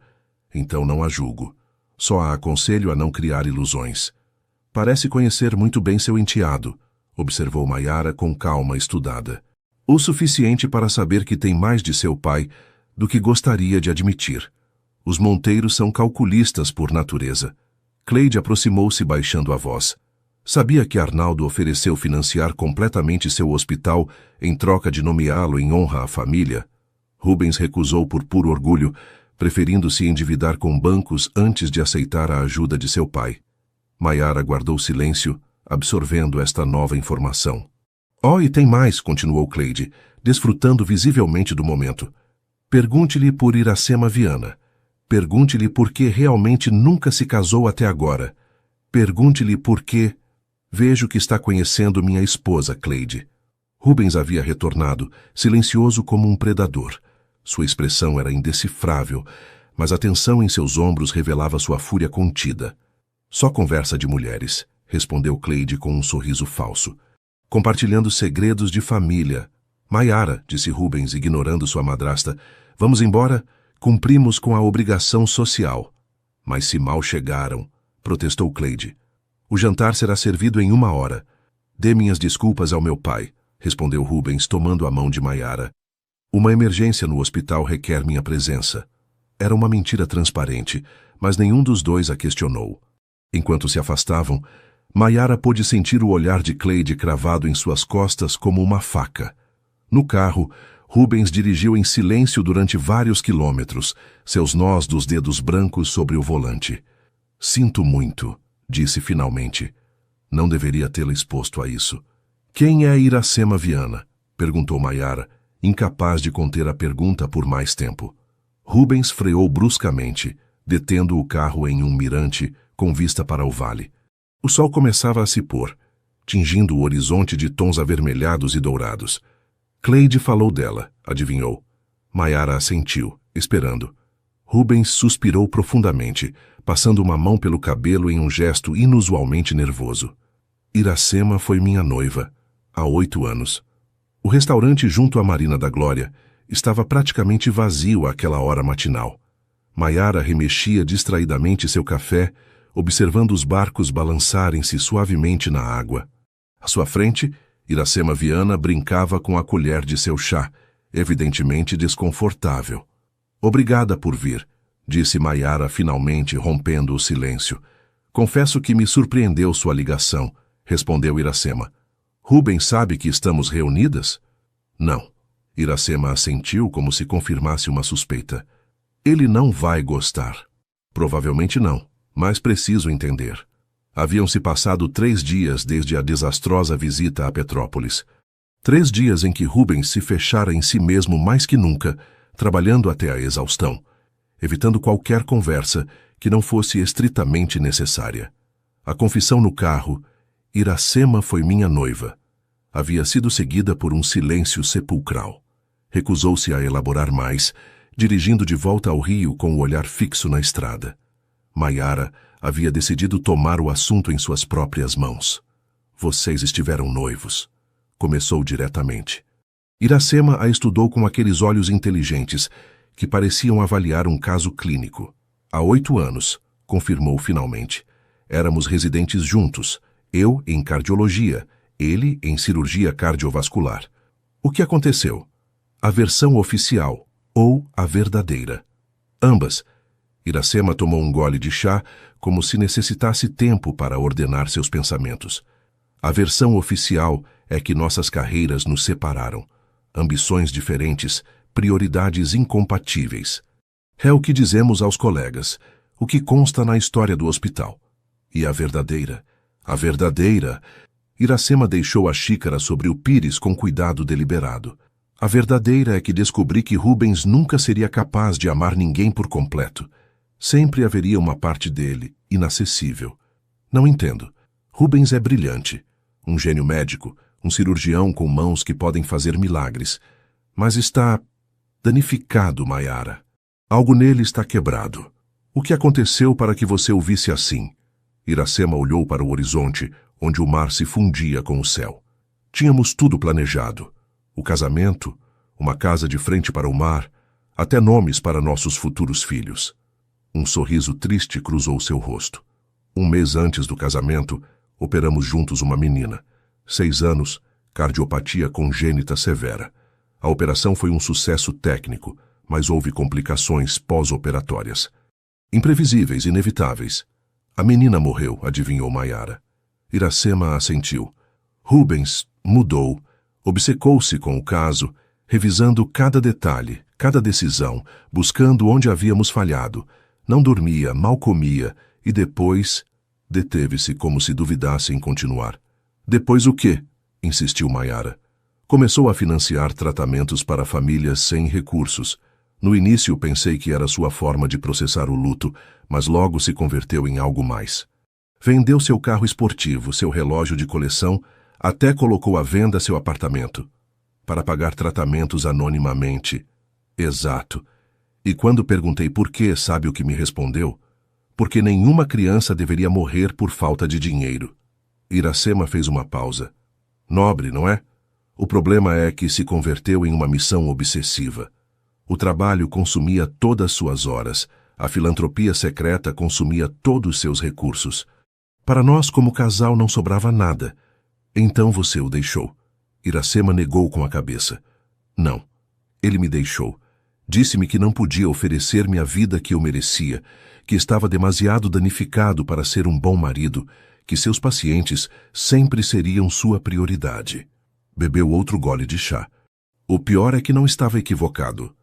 Então não a julgo. Só a aconselho a não criar ilusões. Parece conhecer muito bem seu enteado, observou Maiara com calma estudada. O suficiente para saber que tem mais de seu pai do que gostaria de admitir. Os Monteiros são calculistas por natureza. Cleide aproximou-se baixando a voz. Sabia que Arnaldo ofereceu financiar completamente seu hospital em troca de nomeá-lo em honra à família? Rubens recusou por puro orgulho, preferindo se endividar com bancos antes de aceitar a ajuda de seu pai. Maiara guardou silêncio, absorvendo esta nova informação. Oh, e tem mais, continuou Cleide, desfrutando visivelmente do momento. Pergunte-lhe por Iracema Viana. Pergunte-lhe por que realmente nunca se casou até agora. Pergunte-lhe por que... Vejo que está conhecendo minha esposa, Cleide. Rubens havia retornado, silencioso como um predador. Sua expressão era indecifrável, mas a tensão em seus ombros revelava sua fúria contida. Só conversa de mulheres, respondeu Cleide com um sorriso falso. Compartilhando segredos de família. Maiara, disse Rubens, ignorando sua madrasta, vamos embora? Cumprimos com a obrigação social. Mas se mal chegaram, protestou Cleide. O jantar será servido em 1 hora. Dê minhas desculpas ao meu pai, respondeu Rubens, tomando a mão de Maiara. Uma emergência no hospital requer minha presença. Era uma mentira transparente, mas nenhum dos dois a questionou. Enquanto se afastavam, Maiara pôde sentir o olhar de Cleide cravado em suas costas como uma faca. No carro, Rubens dirigiu em silêncio durante vários quilômetros, seus nós dos dedos brancos sobre o volante. Sinto muito, disse finalmente. Não deveria tê-la exposto a isso. Quem é Iracema Viana? Perguntou Maiara, incapaz de conter a pergunta por mais tempo. Rubens freou bruscamente, detendo o carro em um mirante com vista para o vale. O sol começava a se pôr, tingindo o horizonte de tons avermelhados e dourados. Cleide falou dela, adivinhou. Maiara assentiu, esperando. Rubens suspirou profundamente, passando uma mão pelo cabelo em um gesto inusualmente nervoso. Iracema foi minha noiva, há 8 anos. O restaurante junto à Marina da Glória estava praticamente vazio àquela hora matinal. Maiara remexia distraidamente seu café, observando os barcos balançarem-se suavemente na água. À sua frente, Iracema Viana brincava com a colher de seu chá, evidentemente desconfortável. Obrigada por vir, disse Maiara finalmente, rompendo o silêncio. Confesso que me surpreendeu sua ligação, respondeu Iracema. Rubens sabe que estamos reunidas? Não. Iracema assentiu como se confirmasse uma suspeita. Ele não vai gostar. Provavelmente não, mas preciso entender. Haviam se passado 3 dias desde a desastrosa visita a Petrópolis. 3 dias em que Rubens se fechara em si mesmo mais que nunca, trabalhando até a exaustão, evitando qualquer conversa que não fosse estritamente necessária. A confissão no carro, Iracema foi minha noiva, havia sido seguida por um silêncio sepulcral. Recusou-se a elaborar mais, dirigindo de volta ao Rio com o olhar fixo na estrada. Maiara havia decidido tomar o assunto em suas próprias mãos. Vocês estiveram noivos. Começou diretamente. Iracema a estudou com aqueles olhos inteligentes que pareciam avaliar um caso clínico. Há 8 anos, confirmou finalmente. Éramos residentes juntos, eu em cardiologia, ele em cirurgia cardiovascular. O que aconteceu? A versão oficial, ou a verdadeira. Ambas. Iracema tomou um gole de chá, como se necessitasse tempo para ordenar seus pensamentos. A versão oficial é que nossas carreiras nos separaram. Ambições diferentes, prioridades incompatíveis. É o que dizemos aos colegas, o que consta na história do hospital. E a verdadeira? A verdadeira... Iracema deixou a xícara sobre o pires com cuidado deliberado. A verdadeira é que descobri que Rubens nunca seria capaz de amar ninguém por completo. Sempre haveria uma parte dele, inacessível. Não entendo. Rubens é brilhante. Um gênio médico, um cirurgião com mãos que podem fazer milagres. Mas está danificado, Maiara. Algo nele está quebrado. O que aconteceu para que você o visse assim? Iracema olhou para o horizonte, onde o mar se fundia com o céu. Tínhamos tudo planejado. O casamento, uma casa de frente para o mar, até nomes para nossos futuros filhos. Um sorriso triste cruzou seu rosto. 1 mês antes do casamento, operamos juntos uma menina. 6 anos, cardiopatia congênita severa. A operação foi um sucesso técnico, mas houve complicações pós-operatórias. Imprevisíveis, inevitáveis. A menina morreu, adivinhou Maiara. Iracema assentiu. Rubens mudou, obcecou-se com o caso, revisando cada detalhe, cada decisão, buscando onde havíamos falhado. Não dormia, mal comia, e depois... Deteve-se como se duvidasse em continuar. Depois o quê? Insistiu Maiara. Começou a financiar tratamentos para famílias sem recursos. No início pensei que era sua forma de processar o luto, mas logo se converteu em algo mais. Vendeu seu carro esportivo, seu relógio de coleção, até colocou à venda seu apartamento. Para pagar tratamentos anonimamente. Exato. E quando perguntei por quê, sabe o que me respondeu? Porque nenhuma criança deveria morrer por falta de dinheiro. Iracema fez uma pausa. Nobre, não é? O problema é que se converteu em uma missão obsessiva. O trabalho consumia todas suas horas. A filantropia secreta consumia todos seus recursos. Para nós, como casal, não sobrava nada. Então você o deixou. Iracema negou com a cabeça. Não. Ele me deixou. Disse-me que não podia oferecer-me a vida que eu merecia, que estava demasiado danificado para ser um bom marido, que seus pacientes sempre seriam sua prioridade. Bebeu outro gole de chá. O pior é que não estava equivocado.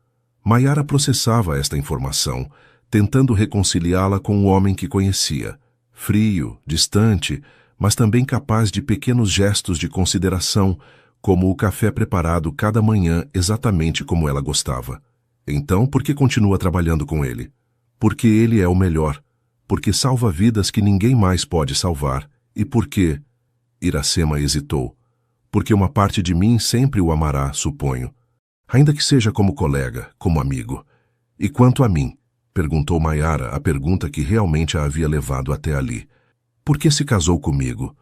Maiara processava esta informação, tentando reconciliá-la com o homem que conhecia. Frio, distante, mas também capaz de pequenos gestos de consideração, como o café preparado cada manhã exatamente como ela gostava. Então, por que continua trabalhando com ele? Porque ele é o melhor, porque salva vidas que ninguém mais pode salvar E por quê? Iracema hesitou. Porque uma parte de mim sempre o amará, suponho. Ainda que seja como colega, como amigo. E quanto a mim? Perguntou Maiara a pergunta que realmente a havia levado até ali. Por que se casou comigo?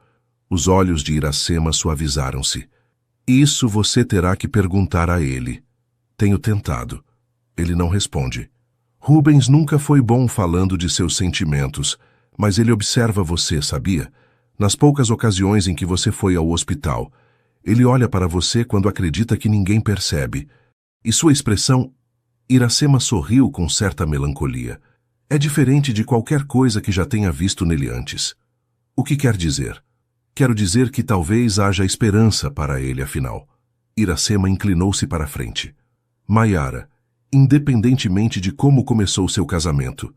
Os olhos de Iracema suavizaram-se. Isso você terá que perguntar a ele. Tenho tentado. Ele não responde. Rubens nunca foi bom falando de seus sentimentos, mas ele observa você, sabia? Nas poucas ocasiões em que você foi ao hospital, ele olha para você quando acredita que ninguém percebe. E sua expressão... Iracema sorriu com certa melancolia. É diferente de qualquer coisa que já tenha visto nele antes. O que quer dizer? Quero dizer que talvez haja esperança para ele, afinal. Iracema inclinou-se para a frente. Maiara, independentemente de como começou seu casamento,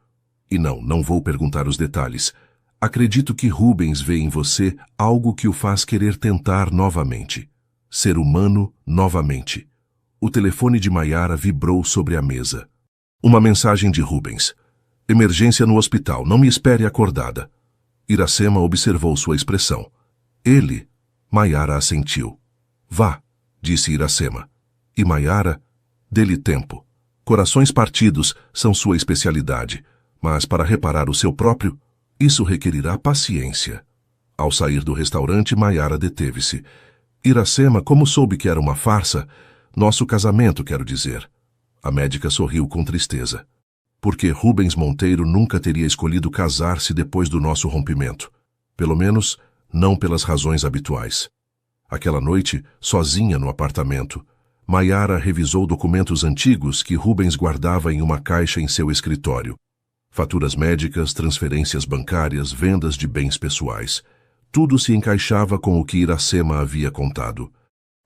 e não vou perguntar os detalhes, acredito que Rubens vê em você algo que o faz querer tentar novamente. Ser humano novamente. O telefone de Maiara vibrou sobre a mesa. Uma mensagem de Rubens. Emergência no hospital, não me espere acordada. Iracema observou sua expressão. Ele? Maiara assentiu. Vá, disse Iracema. E Maiara? Dê-lhe tempo. Corações partidos são sua especialidade, mas para reparar o seu próprio, isso requerirá paciência. Ao sair do restaurante, Maiara deteve-se. Iracema, como soube que era uma farsa, nosso casamento, quero dizer. A médica sorriu com tristeza. Porque Rubens Monteiro nunca teria escolhido casar-se depois do nosso rompimento. Pelo menos, não pelas razões habituais. Aquela noite, sozinha no apartamento, Maiara revisou documentos antigos que Rubens guardava em uma caixa em seu escritório. Faturas médicas, transferências bancárias, vendas de bens pessoais. Tudo se encaixava com o que Iracema havia contado.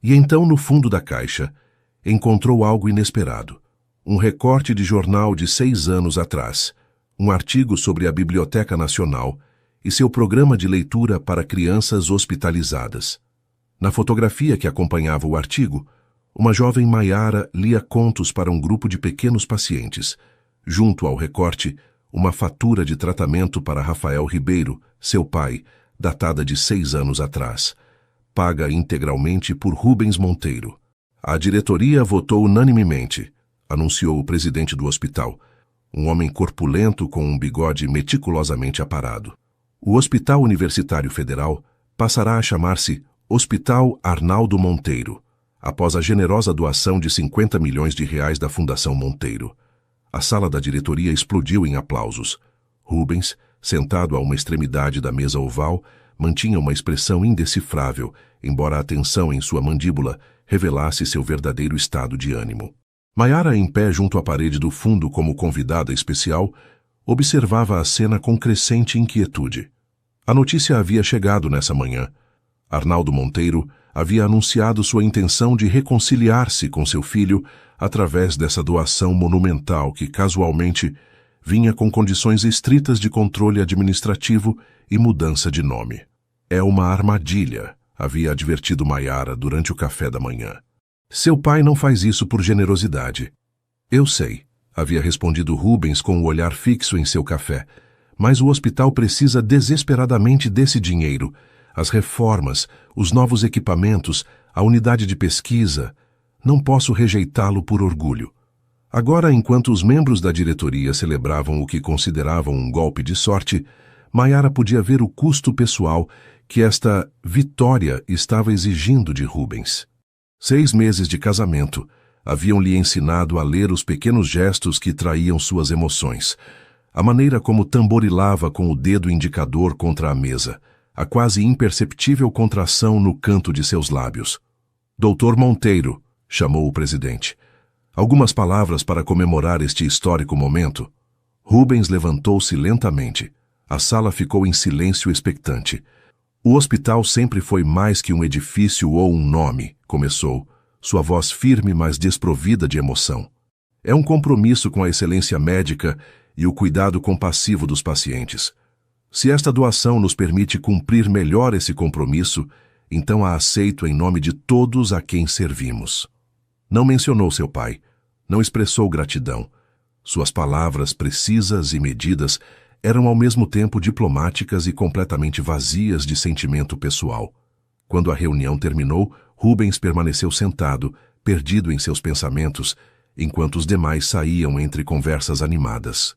E então, no fundo da caixa, encontrou algo inesperado. Um recorte de jornal de 6 anos atrás, um artigo sobre a Biblioteca Nacional e seu programa de leitura para crianças hospitalizadas. Na fotografia que acompanhava o artigo, uma jovem Maiara lia contos para um grupo de pequenos pacientes. Junto ao recorte, uma fatura de tratamento para Rafael Ribeiro, seu pai, datada de 6 anos atrás, paga integralmente por Rubens Monteiro. A diretoria votou unanimemente, anunciou o presidente do hospital, um homem corpulento com um bigode meticulosamente aparado. O Hospital Universitário Federal passará a chamar-se Hospital Arnaldo Monteiro, após a generosa doação de 50 milhões de reais da Fundação Monteiro. A sala da diretoria explodiu em aplausos. Rubens, sentado a uma extremidade da mesa oval, mantinha uma expressão indecifrável, embora a tensão em sua mandíbula revelasse seu verdadeiro estado de ânimo. Maiara, em pé junto à parede do fundo como convidada especial, observava a cena com crescente inquietude. A notícia havia chegado nessa manhã. Arnaldo Monteiro havia anunciado sua intenção de reconciliar-se com seu filho através dessa doação monumental que, casualmente, vinha com condições estritas de controle administrativo e mudança de nome. É uma armadilha, havia advertido Maiara durante o café da manhã. Seu pai não faz isso por generosidade. Eu sei, havia respondido Rubens com o olhar fixo em seu café, mas o hospital precisa desesperadamente desse dinheiro. As reformas, os novos equipamentos, a unidade de pesquisa. Não posso rejeitá-lo por orgulho. Agora, enquanto os membros da diretoria celebravam o que consideravam um golpe de sorte, Maiara podia ver o custo pessoal que esta vitória estava exigindo de Rubens. 6 meses de casamento haviam-lhe ensinado a ler os pequenos gestos que traíam suas emoções, a maneira como tamborilava com o dedo indicador contra a mesa, a quase imperceptível contração no canto de seus lábios. Doutor Monteiro, chamou o presidente. Algumas palavras para comemorar este histórico momento? Rubens levantou-se lentamente. A sala ficou em silêncio expectante. O hospital sempre foi mais que um edifício ou um nome, começou, sua voz firme mas desprovida de emoção. É um compromisso com a excelência médica e o cuidado compassivo dos pacientes. Se esta doação nos permite cumprir melhor esse compromisso, então a aceito em nome de todos a quem servimos. Não mencionou seu pai, não expressou gratidão. Suas palavras precisas e medidas eram ao mesmo tempo diplomáticas e completamente vazias de sentimento pessoal. Quando a reunião terminou, Rubens permaneceu sentado, perdido em seus pensamentos, enquanto os demais saíam entre conversas animadas.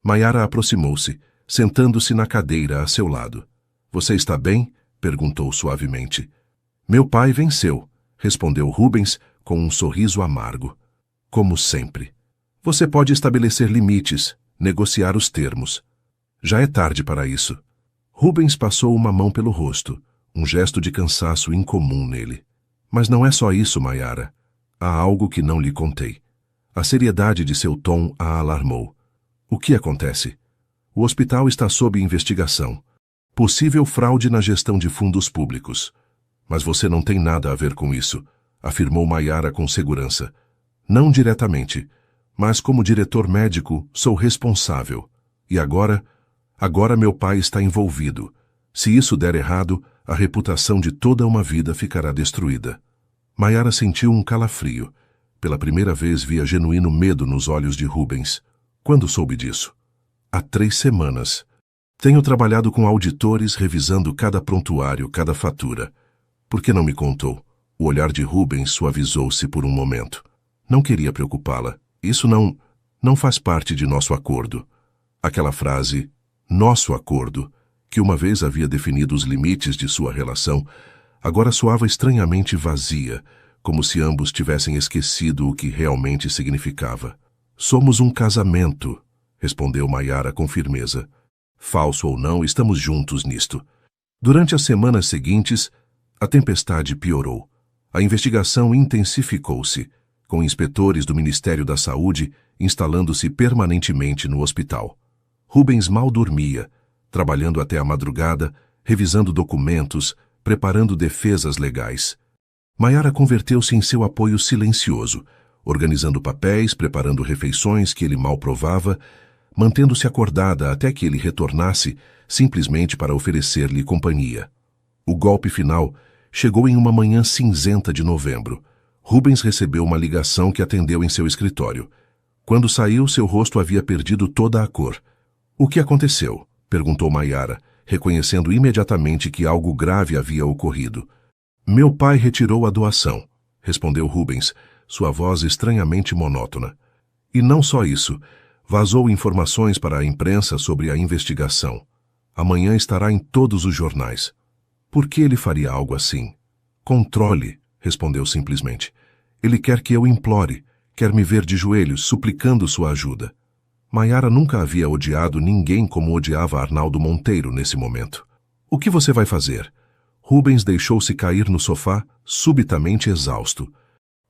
Maiara aproximou-se, sentando-se na cadeira a seu lado. "Você está bem?" perguntou suavemente. "Meu pai venceu", respondeu Rubens com um sorriso amargo. "Como sempre. Você pode estabelecer limites, negociar os termos. Já é tarde para isso." Rubens passou uma mão pelo rosto, um gesto de cansaço incomum nele. "Mas não é só isso, Maiara. Há algo que não lhe contei." A seriedade de seu tom a alarmou. "O que acontece?" "O hospital está sob investigação. Possível fraude na gestão de fundos públicos." "Mas você não tem nada a ver com isso", afirmou Maiara com segurança. "Não diretamente, mas como diretor médico sou responsável. E agora meu pai está envolvido. Se isso der errado, a reputação de toda uma vida ficará destruída." Maiara sentiu um calafrio. Pela primeira vez via genuíno medo nos olhos de Rubens. "Quando soube disso?" "Há 3 semanas. Tenho trabalhado com auditores revisando cada prontuário, cada fatura." "Por que não me contou?" O olhar de Rubens suavizou-se por um momento. Não queria preocupá-la. "Isso não faz parte de nosso acordo." Aquela frase, "nosso acordo", que uma vez havia definido os limites de sua relação, agora soava estranhamente vazia, como se ambos tivessem esquecido o que realmente significava. "Somos um casamento", respondeu Maiara com firmeza. "Falso ou não, estamos juntos nisto." Durante as semanas seguintes, a tempestade piorou. A investigação intensificou-se, com inspetores do Ministério da Saúde instalando-se permanentemente no hospital. Rubens mal dormia, trabalhando até a madrugada, revisando documentos, preparando defesas legais. Maiara converteu-se em seu apoio silencioso, organizando papéis, preparando refeições que ele mal provava, mantendo-se acordada até que ele retornasse, simplesmente para oferecer-lhe companhia. O golpe final chegou em uma manhã cinzenta de novembro. Rubens recebeu uma ligação que atendeu em seu escritório. Quando saiu, seu rosto havia perdido toda a cor. "O que aconteceu?" perguntou Maiara, reconhecendo imediatamente que algo grave havia ocorrido. "Meu pai retirou a doação", respondeu Rubens, sua voz estranhamente monótona. "E não só isso, vazou informações para a imprensa sobre a investigação. Amanhã estará em todos os jornais." "Por que ele faria algo assim?" "Controle", respondeu simplesmente. "Ele quer que eu implore, quer me ver de joelhos, suplicando sua ajuda." Maiara nunca havia odiado ninguém como odiava Arnaldo Monteiro nesse momento. "O que você vai fazer?" Rubens deixou-se cair no sofá, subitamente exausto.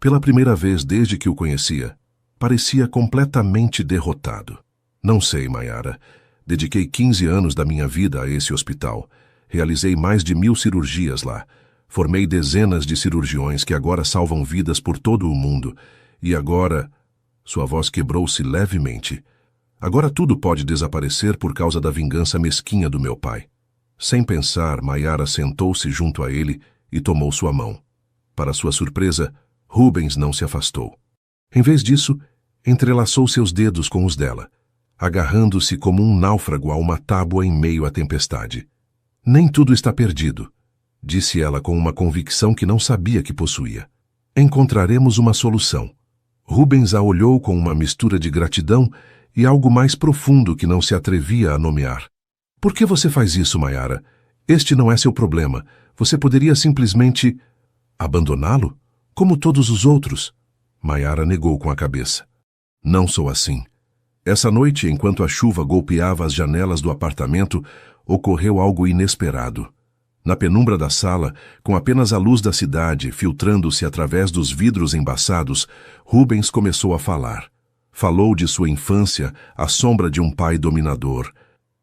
Pela primeira vez desde que o conhecia, parecia completamente derrotado. "Não sei, Maiara. Dediquei 15 anos da minha vida a esse hospital. Realizei mais de 1000 cirurgias lá. Formei dezenas de cirurgiões que agora salvam vidas por todo o mundo. E agora..." Sua voz quebrou-se levemente. "Agora tudo pode desaparecer por causa da vingança mesquinha do meu pai." Sem pensar, Maiara sentou-se junto a ele e tomou sua mão. Para sua surpresa, Rubens não se afastou. Em vez disso, entrelaçou seus dedos com os dela, agarrando-se como um náufrago a uma tábua em meio à tempestade. "Nem tudo está perdido", disse ela com uma convicção que não sabia que possuía. "Encontraremos uma solução." Rubens a olhou com uma mistura de gratidão e algo mais profundo que não se atrevia a nomear. "Por que você faz isso, Maiara? Este não é seu problema. Você poderia simplesmente... abandoná-lo? Como todos os outros?" Maiara negou com a cabeça. "Não sou assim. Essa noite, enquanto a chuva golpeava as janelas do apartamento, ocorreu algo inesperado. Na penumbra da sala, com apenas a luz da cidade filtrando-se através dos vidros embaçados, Rubens começou a falar. Falou de sua infância à sombra de um pai dominador,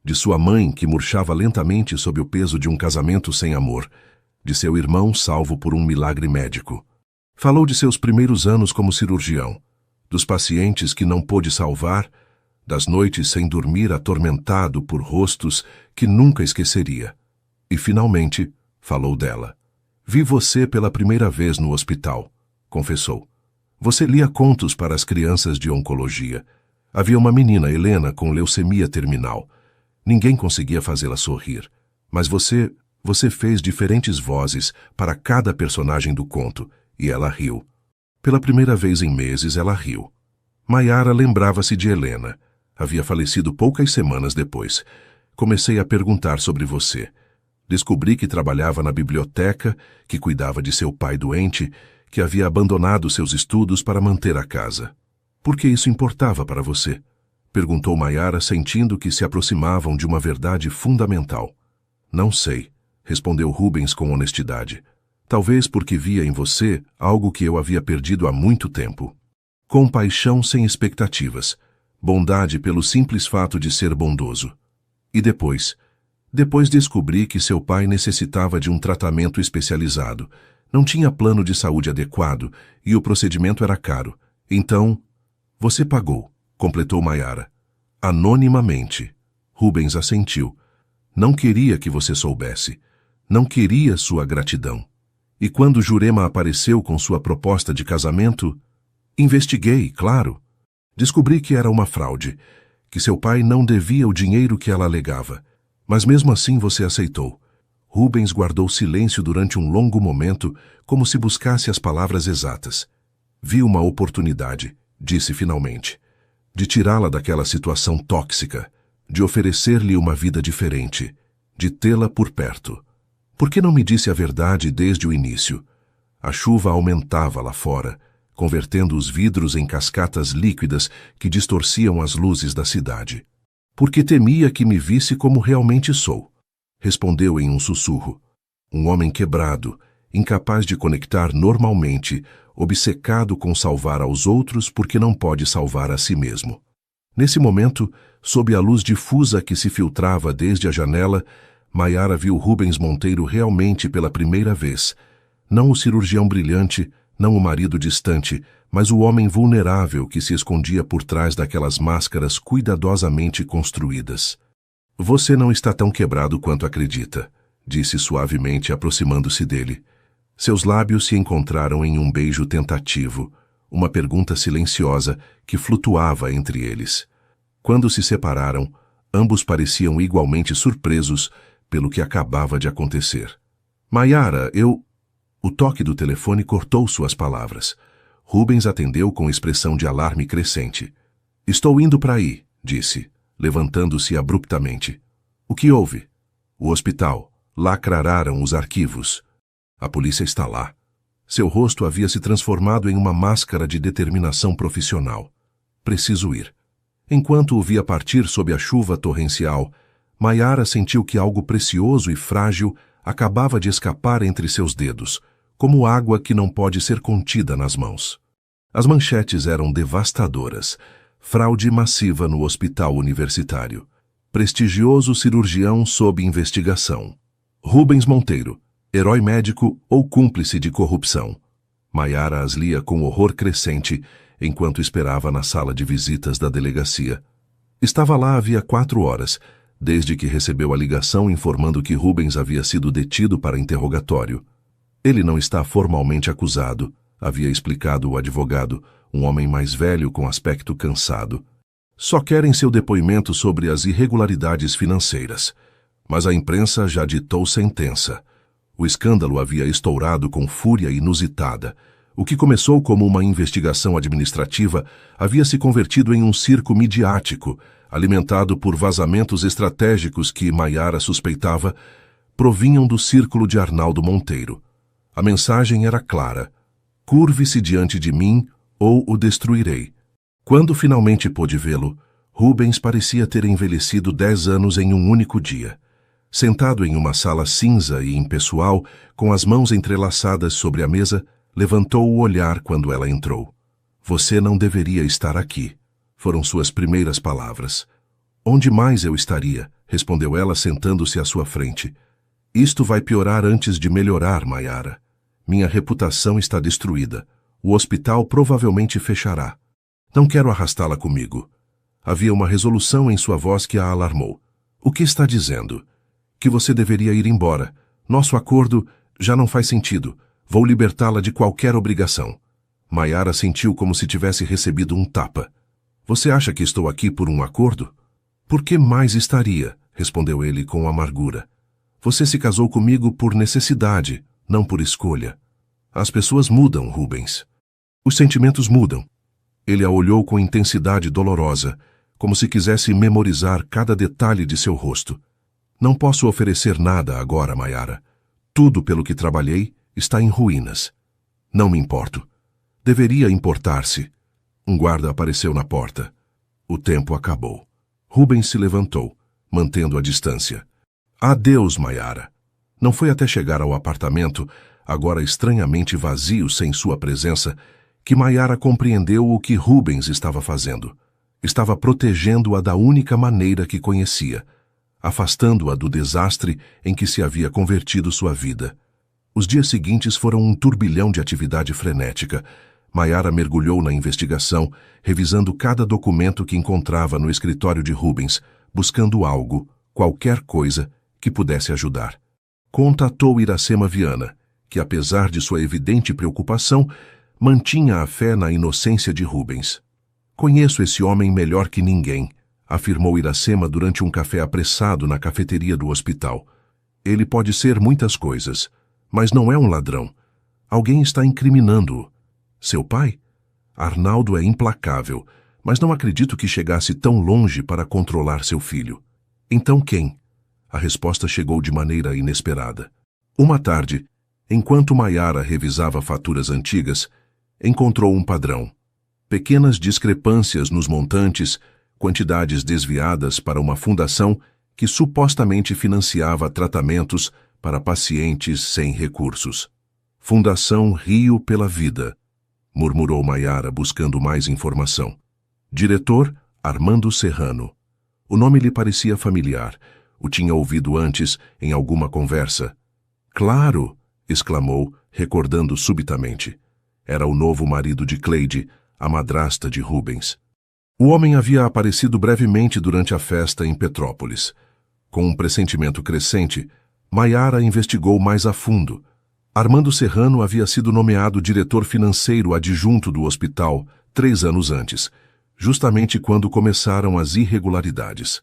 de sua mãe que murchava lentamente sob o peso de um casamento sem amor, de seu irmão salvo por um milagre médico. Falou de seus primeiros anos como cirurgião, dos pacientes que não pôde salvar, das noites sem dormir atormentado por rostos que nunca esqueceria. E, finalmente, falou dela. "Vi você pela primeira vez no hospital", confessou. "Você lia contos para as crianças de oncologia. Havia uma menina, Helena, com leucemia terminal. Ninguém conseguia fazê-la sorrir. Mas você fez diferentes vozes para cada personagem do conto, e ela riu. Pela primeira vez em meses, ela riu. Maiara lembrava-se de Helena. Havia falecido poucas semanas depois. Comecei a perguntar sobre você. Descobri que trabalhava na biblioteca, que cuidava de seu pai doente, que havia abandonado seus estudos para manter a casa. Por que isso importava para você? Perguntou Maiara, sentindo que se aproximavam de uma verdade fundamental. Não sei, respondeu Rubens com honestidade. Talvez porque via em você algo que eu havia perdido há muito tempo. Compaixão sem expectativas. Bondade pelo simples fato de ser bondoso. E depois? Depois descobri que seu pai necessitava de um tratamento especializado. Não tinha plano de saúde adequado e o procedimento era caro. Então, você pagou, completou Maiara. Anonimamente. Rubens assentiu. Não queria que você soubesse. Não queria sua gratidão. E quando Jurema apareceu com sua proposta de casamento, investiguei, claro. Descobri que era uma fraude, que seu pai não devia o dinheiro que ela alegava. Mas mesmo assim você aceitou. Rubens guardou silêncio durante um longo momento, como se buscasse as palavras exatas. Vi uma oportunidade, disse finalmente, de tirá-la daquela situação tóxica, de oferecer-lhe uma vida diferente, de tê-la por perto. Por que não me disse a verdade desde o início? A chuva aumentava lá fora, convertendo os vidros em cascatas líquidas que distorciam as luzes da cidade. Porque temia que me visse como realmente sou, respondeu em um sussurro. Um homem quebrado, incapaz de conectar normalmente, obcecado com salvar aos outros porque não pode salvar a si mesmo. Nesse momento, sob a luz difusa que se filtrava desde a janela, Maiara viu Rubens Monteiro realmente pela primeira vez. Não o cirurgião brilhante, não o marido distante, mas o homem vulnerável que se escondia por trás daquelas máscaras cuidadosamente construídas. Você não está tão quebrado quanto acredita, disse suavemente, aproximando-se dele. Seus lábios se encontraram em um beijo tentativo, uma pergunta silenciosa que flutuava entre eles. Quando se separaram, ambos pareciam igualmente surpresos pelo que acabava de acontecer. Maiara, O toque do telefone cortou suas palavras. Rubens atendeu com expressão de alarme crescente. Estou indo para aí, disse, levantando-se abruptamente. O que houve? O hospital. Lacraram os arquivos. A polícia está lá. Seu rosto havia se transformado em uma máscara de determinação profissional. Preciso ir. Enquanto o via partir sob a chuva torrencial, Maiara sentiu que algo precioso e frágil acabava de escapar entre seus dedos, como água que não pode ser contida nas mãos. As manchetes eram devastadoras. Fraude massiva no hospital universitário. Prestigioso cirurgião sob investigação. Rubens Monteiro, herói médico ou cúmplice de corrupção. Maiara as lia com horror crescente enquanto esperava na sala de visitas da delegacia. Estava lá havia 4 horas, desde que recebeu a ligação informando que Rubens havia sido detido para interrogatório. Ele não está formalmente acusado, havia explicado o advogado, um homem mais velho com aspecto cansado. Só querem seu depoimento sobre as irregularidades financeiras. Mas a imprensa já ditou sentença. O escândalo havia estourado com fúria inusitada. O que começou como uma investigação administrativa havia se convertido em um circo midiático, alimentado por vazamentos estratégicos que Maiara suspeitava provinham do círculo de Arnaldo Monteiro. A mensagem era clara: curve-se diante de mim ou o destruirei. Quando finalmente pôde vê-lo, Rubens parecia ter envelhecido 10 anos em um único dia. Sentado em uma sala cinza e impessoal, com as mãos entrelaçadas sobre a mesa, levantou o olhar quando ela entrou. Você não deveria estar aqui, foram suas primeiras palavras. Onde mais eu estaria? Respondeu ela, sentando-se à sua frente. Isto vai piorar antes de melhorar, Maiara. Minha reputação está destruída. O hospital provavelmente fechará. Não quero arrastá-la comigo. Havia uma resolução em sua voz que a alarmou. O que está dizendo? Que você deveria ir embora. Nosso acordo já não faz sentido. Vou libertá-la de qualquer obrigação. Maiara sentiu como se tivesse recebido um tapa. Você acha que estou aqui por um acordo? Por que mais estaria? respondeu ele com amargura. Você se casou comigo por necessidade, não por escolha. As pessoas mudam, Rubens. Os sentimentos mudam. Ele a olhou com intensidade dolorosa, como se quisesse memorizar cada detalhe de seu rosto. Não posso oferecer nada agora, Mayara. Tudo pelo que trabalhei está em ruínas. Não me importo. Deveria importar-se. Um guarda apareceu na porta. O tempo acabou. Rubens se levantou, mantendo a distância. Adeus, Mayara. Não foi até chegar ao apartamento, agora estranhamente vazio sem sua presença, que Mayara compreendeu o que Rubens estava fazendo. Estava protegendo-a da única maneira que conhecia, afastando-a do desastre em que se havia convertido sua vida. Os dias seguintes foram um turbilhão de atividade frenética. Mayara mergulhou na investigação, revisando cada documento que encontrava no escritório de Rubens, buscando algo, qualquer coisa, que pudesse ajudar. Contatou Iracema Viana, que apesar de sua evidente preocupação, mantinha a fé na inocência de Rubens. Conheço esse homem melhor que ninguém, afirmou Iracema durante um café apressado na cafeteria do hospital. Ele pode ser muitas coisas, mas não é um ladrão. Alguém está incriminando-o. Seu pai? Arnaldo é implacável, mas não acredito que chegasse tão longe para controlar seu filho. Então quem? A resposta chegou de maneira inesperada. Uma tarde, enquanto Mayara revisava faturas antigas, encontrou um padrão. Pequenas discrepâncias nos montantes, quantidades desviadas para uma fundação que supostamente financiava tratamentos para pacientes sem recursos. Fundação Rio pela Vida, murmurou Mayara buscando mais informação. Diretor, Armando Serrano. O nome lhe parecia familiar. O tinha ouvido antes em alguma conversa. Claro! Exclamou, recordando subitamente. Era o novo marido de Cleide, a madrasta de Rubens. O homem havia aparecido brevemente durante a festa em Petrópolis. Com um pressentimento crescente, Mayara investigou mais a fundo. Armando Serrano havia sido nomeado diretor financeiro adjunto do hospital 3 anos antes, justamente quando começaram as irregularidades.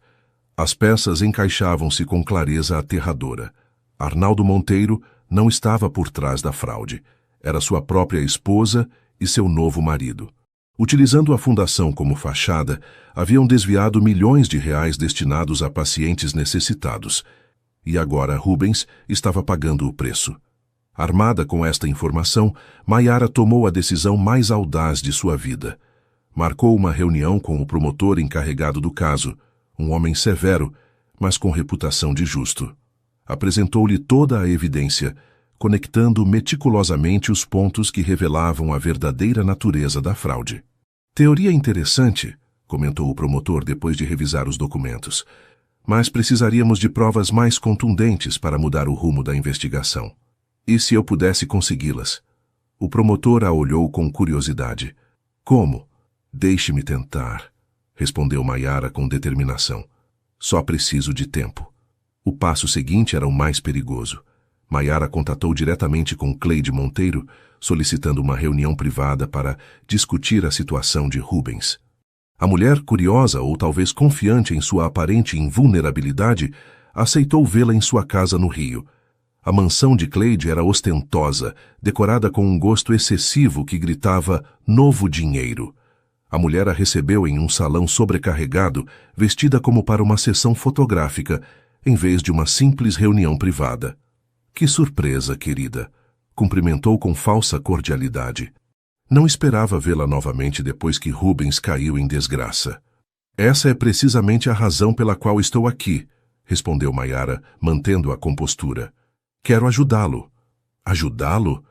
As peças encaixavam-se com clareza aterradora. Arnaldo Monteiro não estava por trás da fraude. Era sua própria esposa e seu novo marido. Utilizando a fundação como fachada, haviam desviado milhões de reais destinados a pacientes necessitados. E agora Rubens estava pagando o preço. Armada com esta informação, Mayara tomou a decisão mais audaz de sua vida. Marcou uma reunião com o promotor encarregado do caso, um homem severo, mas com reputação de justo. Apresentou-lhe toda a evidência, conectando meticulosamente os pontos que revelavam a verdadeira natureza da fraude. Teoria interessante, comentou o promotor depois de revisar os documentos, mas precisaríamos de provas mais contundentes para mudar o rumo da investigação. E se eu pudesse consegui-las? O promotor a olhou com curiosidade. Como? Deixe-me tentar, respondeu Mayara com determinação. Só preciso de tempo. O passo seguinte era o mais perigoso. Mayara contatou diretamente com Cleide Monteiro, solicitando uma reunião privada para discutir a situação de Rubens. A mulher, curiosa ou talvez confiante em sua aparente invulnerabilidade, aceitou vê-la em sua casa no Rio. A mansão de Cleide era ostentosa, decorada com um gosto excessivo que gritava novo dinheiro. A mulher a recebeu em um salão sobrecarregado, vestida como para uma sessão fotográfica, em vez de uma simples reunião privada. Que surpresa, querida! Cumprimentou com falsa cordialidade. Não esperava vê-la novamente depois que Rubens caiu em desgraça. Essa é precisamente a razão pela qual estou aqui, respondeu Mayara, mantendo a compostura. Quero ajudá-lo. Ajudá-lo?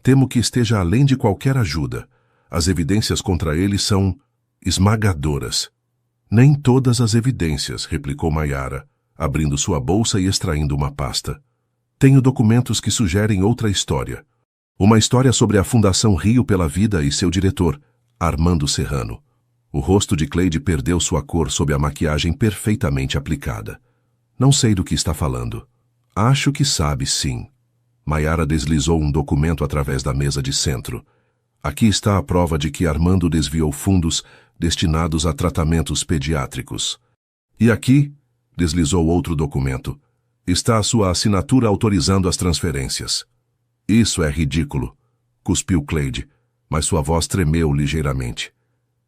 Temo que esteja além de qualquer ajuda. As evidências contra ele são esmagadoras. Nem todas as evidências, replicou Mayara, abrindo sua bolsa e extraindo uma pasta. Tenho documentos que sugerem outra história. Uma história sobre a Fundação Rio pela Vida e seu diretor, Armando Serrano. O rosto de Cleide perdeu sua cor sob a maquiagem perfeitamente aplicada. Não sei do que está falando. Acho que sabe, sim. Mayara deslizou um documento através da mesa de centro. Aqui está a prova de que Armando desviou fundos destinados a tratamentos pediátricos. E aqui, Deslizou outro documento. Está a sua assinatura autorizando as transferências. Isso é ridículo, cuspiu Cleide, mas sua voz tremeu ligeiramente.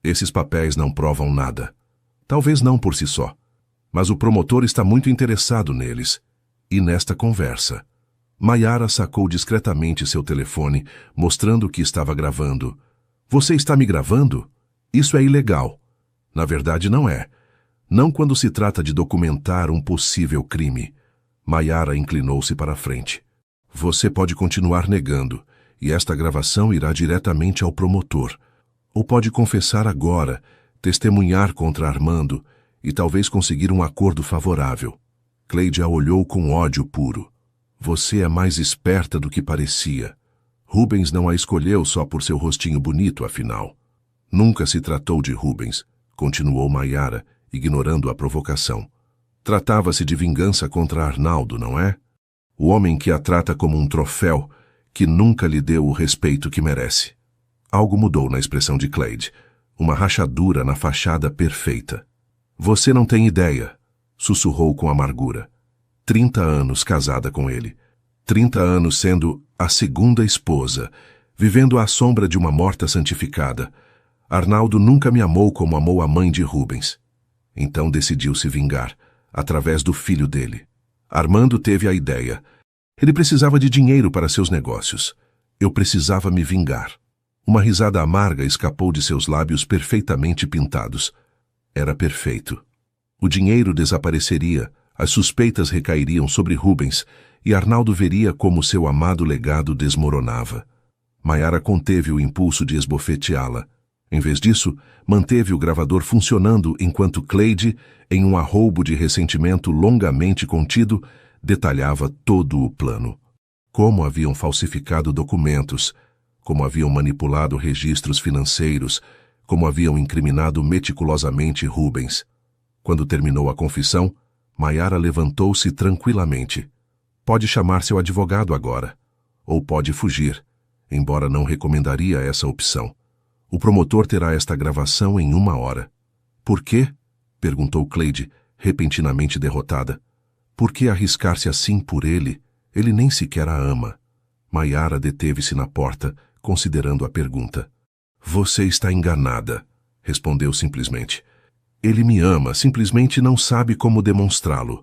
Esses papéis não provam nada. Talvez não por si só, mas o promotor está muito interessado neles. E nesta conversa, Maiara sacou discretamente seu telefone, mostrando que estava gravando. Você está me gravando? Isso é ilegal. Na verdade, não é. Não quando se trata de documentar um possível crime. Maiara inclinou-se para a frente. Você pode continuar negando, e esta gravação irá diretamente ao promotor. Ou pode confessar agora, testemunhar contra Armando e talvez conseguir um acordo favorável. Cleide a olhou com ódio puro. Você é mais esperta do que parecia. Rubens não a escolheu só por seu rostinho bonito, afinal. Nunca se tratou de Rubens, continuou Maiara, ignorando a provocação. Tratava-se de vingança contra Arnaldo, não é? O homem que a trata como um troféu, que nunca lhe deu o respeito que merece. Algo mudou na expressão de Cleide, uma rachadura na fachada perfeita. Você não tem ideia, sussurrou com amargura. 30 anos casada com ele. 30 anos sendo a segunda esposa, vivendo à sombra de uma morta santificada. Arnaldo nunca me amou como amou a mãe de Rubens. Então decidiu se vingar, através do filho dele. Armando teve a ideia. Ele precisava de dinheiro para seus negócios. Eu precisava me vingar. Uma risada amarga escapou de seus lábios perfeitamente pintados. Era perfeito. O dinheiro desapareceria, as suspeitas recairiam sobre Rubens, e Arnaldo veria como seu amado legado desmoronava. Maiara conteve o impulso de esbofeteá-la. Em vez disso, manteve o gravador funcionando enquanto Cleide, em um arroubo de ressentimento longamente contido, detalhava todo o plano. Como haviam falsificado documentos, como haviam manipulado registros financeiros, como haviam incriminado meticulosamente Rubens. Quando terminou a confissão, Maiara levantou-se tranquilamente. Pode chamar seu advogado agora, ou pode fugir, embora não recomendaria essa opção. O promotor terá esta gravação em 1 hora. Por quê? Perguntou Cleide, repentinamente derrotada. Por que arriscar-se assim por ele? Ele nem sequer a ama. Maiara deteve-se na porta, considerando a pergunta. Você está enganada, respondeu simplesmente. Ele me ama, simplesmente não sabe como demonstrá-lo.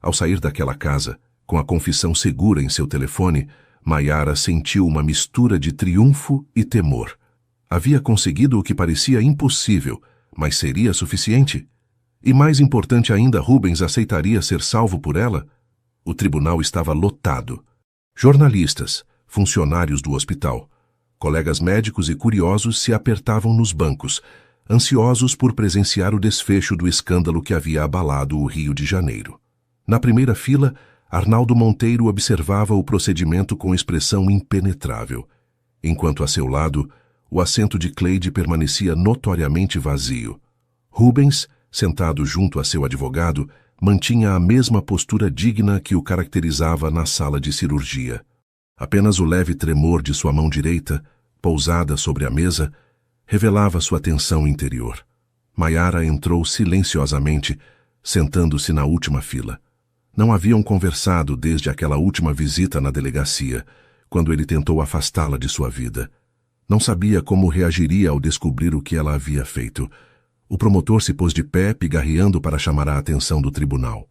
Ao sair daquela casa, com a confissão segura em seu telefone, Maiara sentiu uma mistura de triunfo e temor. Havia conseguido o que parecia impossível, mas seria suficiente? E mais importante ainda, Rubens aceitaria ser salvo por ela? O tribunal estava lotado. Jornalistas, funcionários do hospital, colegas médicos e curiosos se apertavam nos bancos, ansiosos por presenciar o desfecho do escândalo que havia abalado o Rio de Janeiro. Na primeira fila, Arnaldo Monteiro observava o procedimento com expressão impenetrável, enquanto a seu lado, o assento de Cleide permanecia notoriamente vazio. Rubens, sentado junto a seu advogado, mantinha a mesma postura digna que o caracterizava na sala de cirurgia. Apenas o leve tremor de sua mão direita, pousada sobre a mesa, revelava sua tensão interior. Maiara entrou silenciosamente, sentando-se na última fila. Não haviam conversado desde aquela última visita na delegacia, quando ele tentou afastá-la de sua vida. Não sabia como reagiria ao descobrir o que ela havia feito. O promotor se pôs de pé, pigarreando para chamar a atenção do tribunal.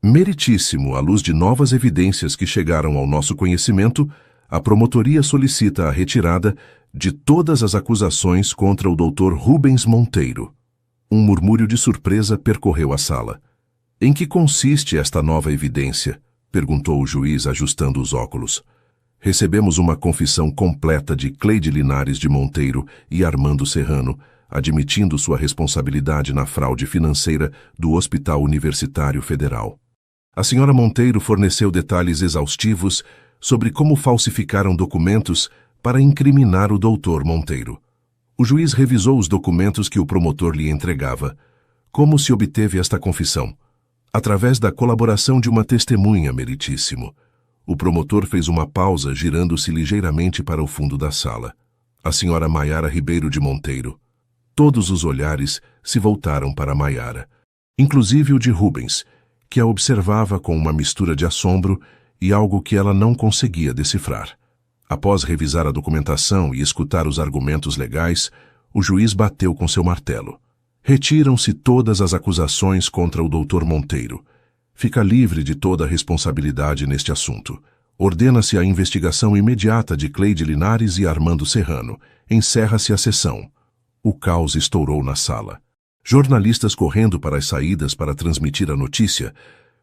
Meritíssimo, à luz de novas evidências que chegaram ao nosso conhecimento, a promotoria solicita a retirada de todas as acusações contra o Dr. Rubens Monteiro. Um murmúrio de surpresa percorreu a sala. Em que consiste esta nova evidência? Perguntou o juiz, ajustando os óculos. Recebemos uma confissão completa de Cleide Linares de Monteiro e Armando Serrano, admitindo sua responsabilidade na fraude financeira do Hospital Universitário Federal. A senhora Monteiro forneceu detalhes exaustivos sobre como falsificaram documentos para incriminar o doutor Monteiro. O juiz revisou os documentos que o promotor lhe entregava. Como se obteve esta confissão? Através da colaboração de uma testemunha, meritíssimo. O promotor fez uma pausa, girando-se ligeiramente para o fundo da sala. A senhora Maiara Ribeiro de Monteiro. Todos os olhares se voltaram para Maiara, inclusive o de Rubens, que a observava com uma mistura de assombro e algo que ela não conseguia decifrar. Após revisar a documentação e escutar os argumentos legais, o juiz bateu com seu martelo. Retiram-se todas as acusações contra o Dr. Monteiro. Fica livre de toda a responsabilidade neste assunto. Ordena-se a investigação imediata de Cleide Linares e Armando Serrano. Encerra-se a sessão. O caos estourou na sala. Jornalistas correndo para as saídas para transmitir a notícia,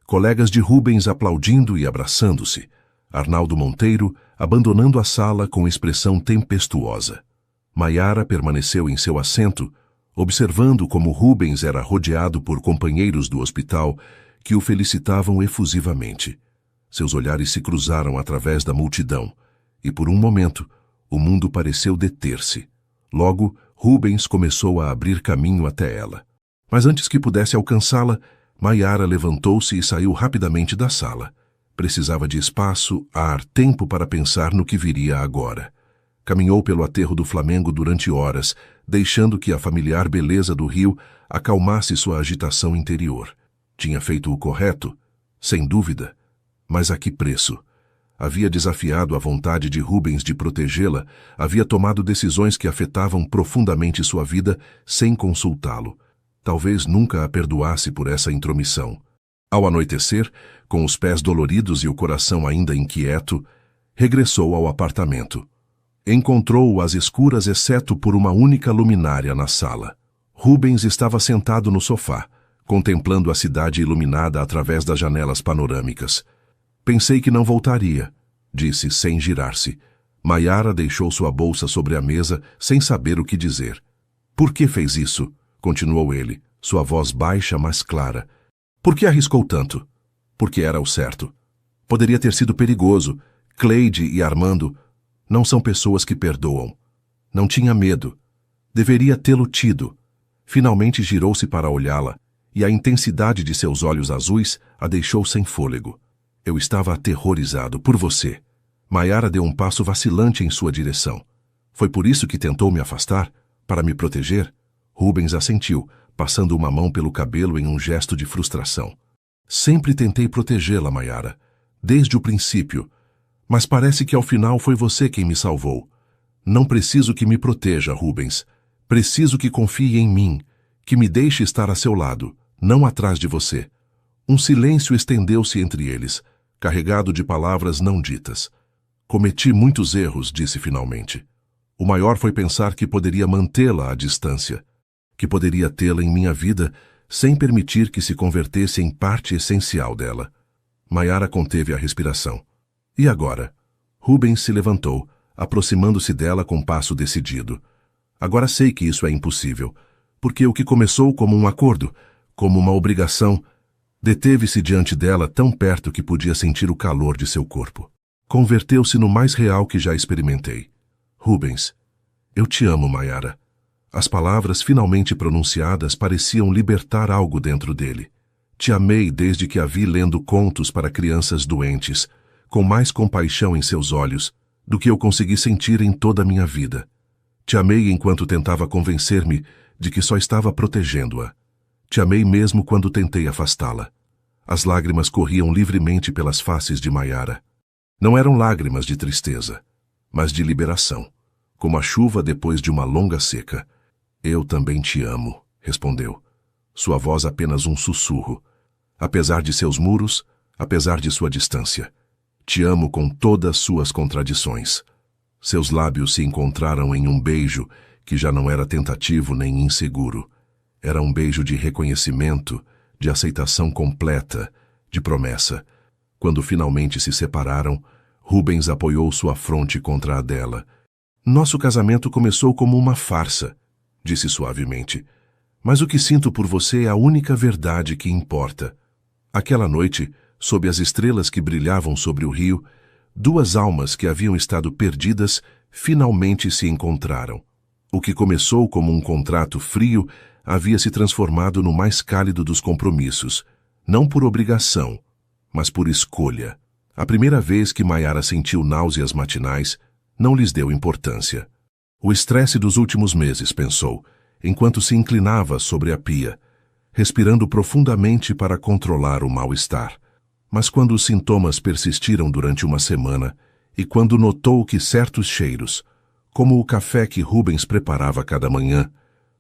colegas de Rubens aplaudindo e abraçando-se, Arnaldo Monteiro abandonando a sala com expressão tempestuosa. Maiara permaneceu em seu assento, observando como Rubens era rodeado por companheiros do hospital que o felicitavam efusivamente. Seus olhares se cruzaram através da multidão, e por um momento o mundo pareceu deter-se. Logo, Rubens começou a abrir caminho até ela. Mas antes que pudesse alcançá-la, Maiara levantou-se e saiu rapidamente da sala. Precisava de espaço, ar, tempo para pensar no que viria agora. Caminhou pelo aterro do Flamengo durante horas, deixando que a familiar beleza do rio acalmasse sua agitação interior. Tinha feito o correto? Sem dúvida. Mas a que preço? Havia desafiado a vontade de Rubens de protegê-la, havia tomado decisões que afetavam profundamente sua vida sem consultá-lo. Talvez nunca a perdoasse por essa intromissão. Ao anoitecer, com os pés doloridos e o coração ainda inquieto, regressou ao apartamento. Encontrou-o às escuras exceto por uma única luminária na sala. Rubens estava sentado no sofá, contemplando a cidade iluminada através das janelas panorâmicas. Pensei que não voltaria, disse sem girar-se. Maiara deixou sua bolsa sobre a mesa, sem saber o que dizer. Por que fez isso? Continuou ele, sua voz baixa, mas clara. Por que arriscou tanto? Porque era o certo. Poderia ter sido perigoso. Cleide e Armando não são pessoas que perdoam. Não tinha medo. Deveria tê-lo tido. Finalmente girou-se para olhá-la, e a intensidade de seus olhos azuis a deixou sem fôlego. Eu estava aterrorizado por você. Maiara deu um passo vacilante em sua direção. Foi por isso que tentou me afastar? Para me proteger? Rubens assentiu, passando uma mão pelo cabelo em um gesto de frustração. Sempre tentei protegê-la, Maiara, desde o princípio. Mas parece que ao final foi você quem me salvou. Não preciso que me proteja, Rubens. Preciso que confie em mim, que me deixe estar a seu lado, não atrás de você. Um silêncio estendeu-se entre eles, carregado de palavras não ditas. Cometi muitos erros, disse finalmente. O maior foi pensar que poderia mantê-la à distância, que poderia tê-la em minha vida sem permitir que se convertesse em parte essencial dela. Maiara conteve a respiração. E agora? Rubens se levantou, aproximando-se dela com passo decidido. Agora sei que isso é impossível, porque o que começou como um acordo, como uma obrigação, deteve-se diante dela tão perto que podia sentir o calor de seu corpo. Converteu-se no mais real que já experimentei. Rubens, eu te amo, Maiara. As palavras finalmente pronunciadas pareciam libertar algo dentro dele. Te amei desde que a vi lendo contos para crianças doentes, com mais compaixão em seus olhos do que eu consegui sentir em toda a minha vida. Te amei enquanto tentava convencer-me de que só estava protegendo-a. Te amei mesmo quando tentei afastá-la. As lágrimas corriam livremente pelas faces de Maiara. Não eram lágrimas de tristeza, mas de liberação, como a chuva depois de uma longa seca. Eu também te amo, respondeu. Sua voz apenas um sussurro. Apesar de seus muros, apesar de sua distância. Te amo com todas suas contradições. Seus lábios se encontraram em um beijo que já não era tentativo nem inseguro. Era um beijo de reconhecimento, de aceitação completa, de promessa. Quando finalmente se separaram, Rubens apoiou sua fronte contra a dela. Nosso casamento começou como uma farsa, disse suavemente. Mas o que sinto por você é a única verdade que importa. Aquela noite, sob as estrelas que brilhavam sobre o rio, duas almas que haviam estado perdidas finalmente se encontraram. O que começou como um contrato frio havia se transformado no mais cálido dos compromissos, não por obrigação, mas por escolha. A primeira vez que Maiara sentiu náuseas matinais, não lhes deu importância. O estresse dos últimos meses, pensou, enquanto se inclinava sobre a pia. respirando profundamente para controlar o mal-estar. Mas quando os sintomas persistiram durante uma semana e quando notou que certos cheiros, como o café que Rubens preparava cada manhã,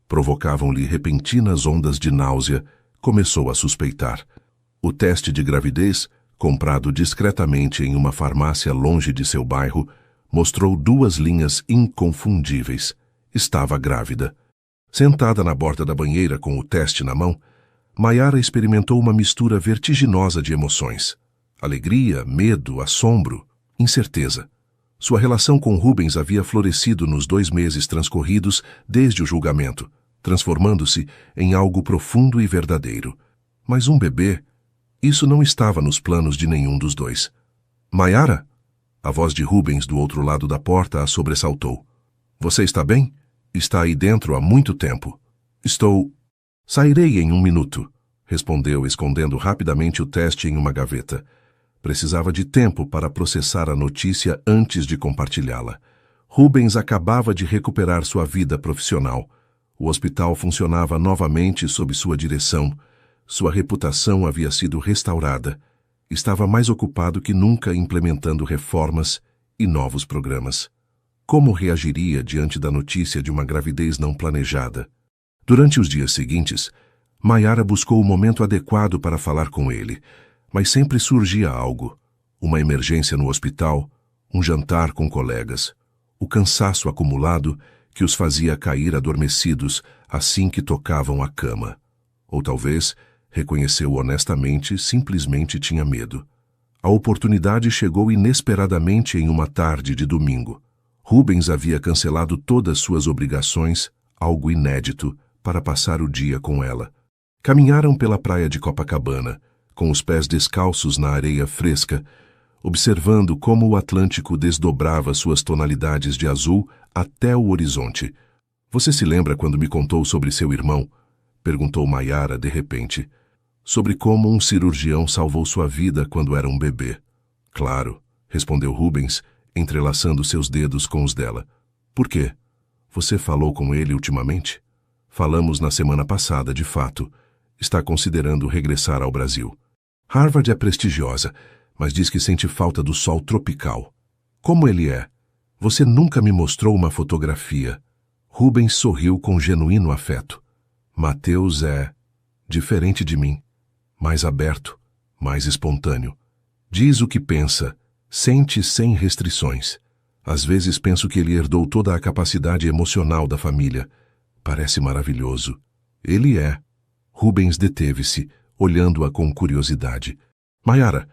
provocavam-lhe repentinas ondas de náusea, começou a suspeitar. O teste de gravidez, comprado discretamente em uma farmácia longe de seu bairro, mostrou 2 linhas inconfundíveis. Estava grávida. Sentada na borda da banheira com o teste na mão, Maiara experimentou uma mistura vertiginosa de emoções. Alegria, medo, assombro, incerteza. Sua relação com Rubens havia florescido nos 2 meses transcorridos desde o julgamento, transformando-se em algo profundo e verdadeiro. Mas um bebê, isso não estava nos planos de nenhum dos dois. Maiara? A voz de Rubens do outro lado da porta a sobressaltou. Você está bem? Está aí dentro há muito tempo. Estou... Sairei em 1 minuto, respondeu, escondendo rapidamente o teste em uma gaveta. Precisava de tempo para processar a notícia antes de compartilhá-la. Rubens acabava de recuperar sua vida profissional. O hospital funcionava novamente sob sua direção. Sua reputação havia sido restaurada. Estava mais ocupado que nunca implementando reformas e novos programas. Como reagiria diante da notícia de uma gravidez não planejada? Durante os dias seguintes, Maiara buscou o momento adequado para falar com ele, mas sempre surgia algo. Uma emergência no hospital, um jantar com colegas, o cansaço acumulado que os fazia cair adormecidos assim que tocavam a cama. Ou talvez, reconheceu honestamente, simplesmente tinha medo. A oportunidade chegou inesperadamente em uma tarde de domingo. Rubens havia cancelado todas suas obrigações, algo inédito, para passar o dia com ela. Caminharam pela praia de Copacabana, com os pés descalços na areia fresca, observando como o Atlântico desdobrava suas tonalidades de azul até o horizonte. Você se lembra quando me contou sobre seu irmão? Perguntou Maiara de repente. Sobre como um cirurgião salvou sua vida quando era um bebê. Claro, respondeu Rubens, entrelaçando seus dedos com os dela. Por quê? Você falou com ele ultimamente? Falamos na semana passada, de fato. Está considerando regressar ao Brasil. Harvard é prestigiosa, mas diz que sente falta do sol tropical. Como ele é? Você nunca me mostrou uma fotografia. Rubens sorriu com genuíno afeto. Mateus é diferente de mim. Mais aberto, mais espontâneo. Diz o que pensa, sente sem restrições. Às vezes penso que ele herdou toda a capacidade emocional da família. Parece maravilhoso. Ele é. Rubens deteve-se, olhando-a com curiosidade. Maiara,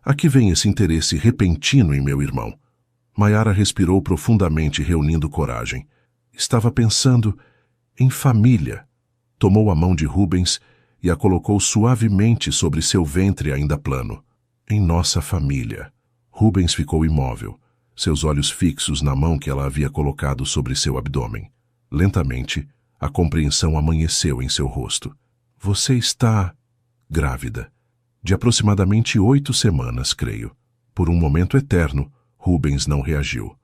a que vem esse interesse repentino em meu irmão? Maiara respirou profundamente, reunindo coragem. Estava pensando em família. Tomou a mão de Rubens e a colocou suavemente sobre seu ventre ainda plano. Em nossa família. Rubens ficou imóvel, seus olhos fixos na mão que ela havia colocado sobre seu abdômen. Lentamente, a compreensão amanheceu em seu rosto. Você está grávida. De aproximadamente 8 semanas, creio. Por um momento eterno, Rubens não reagiu.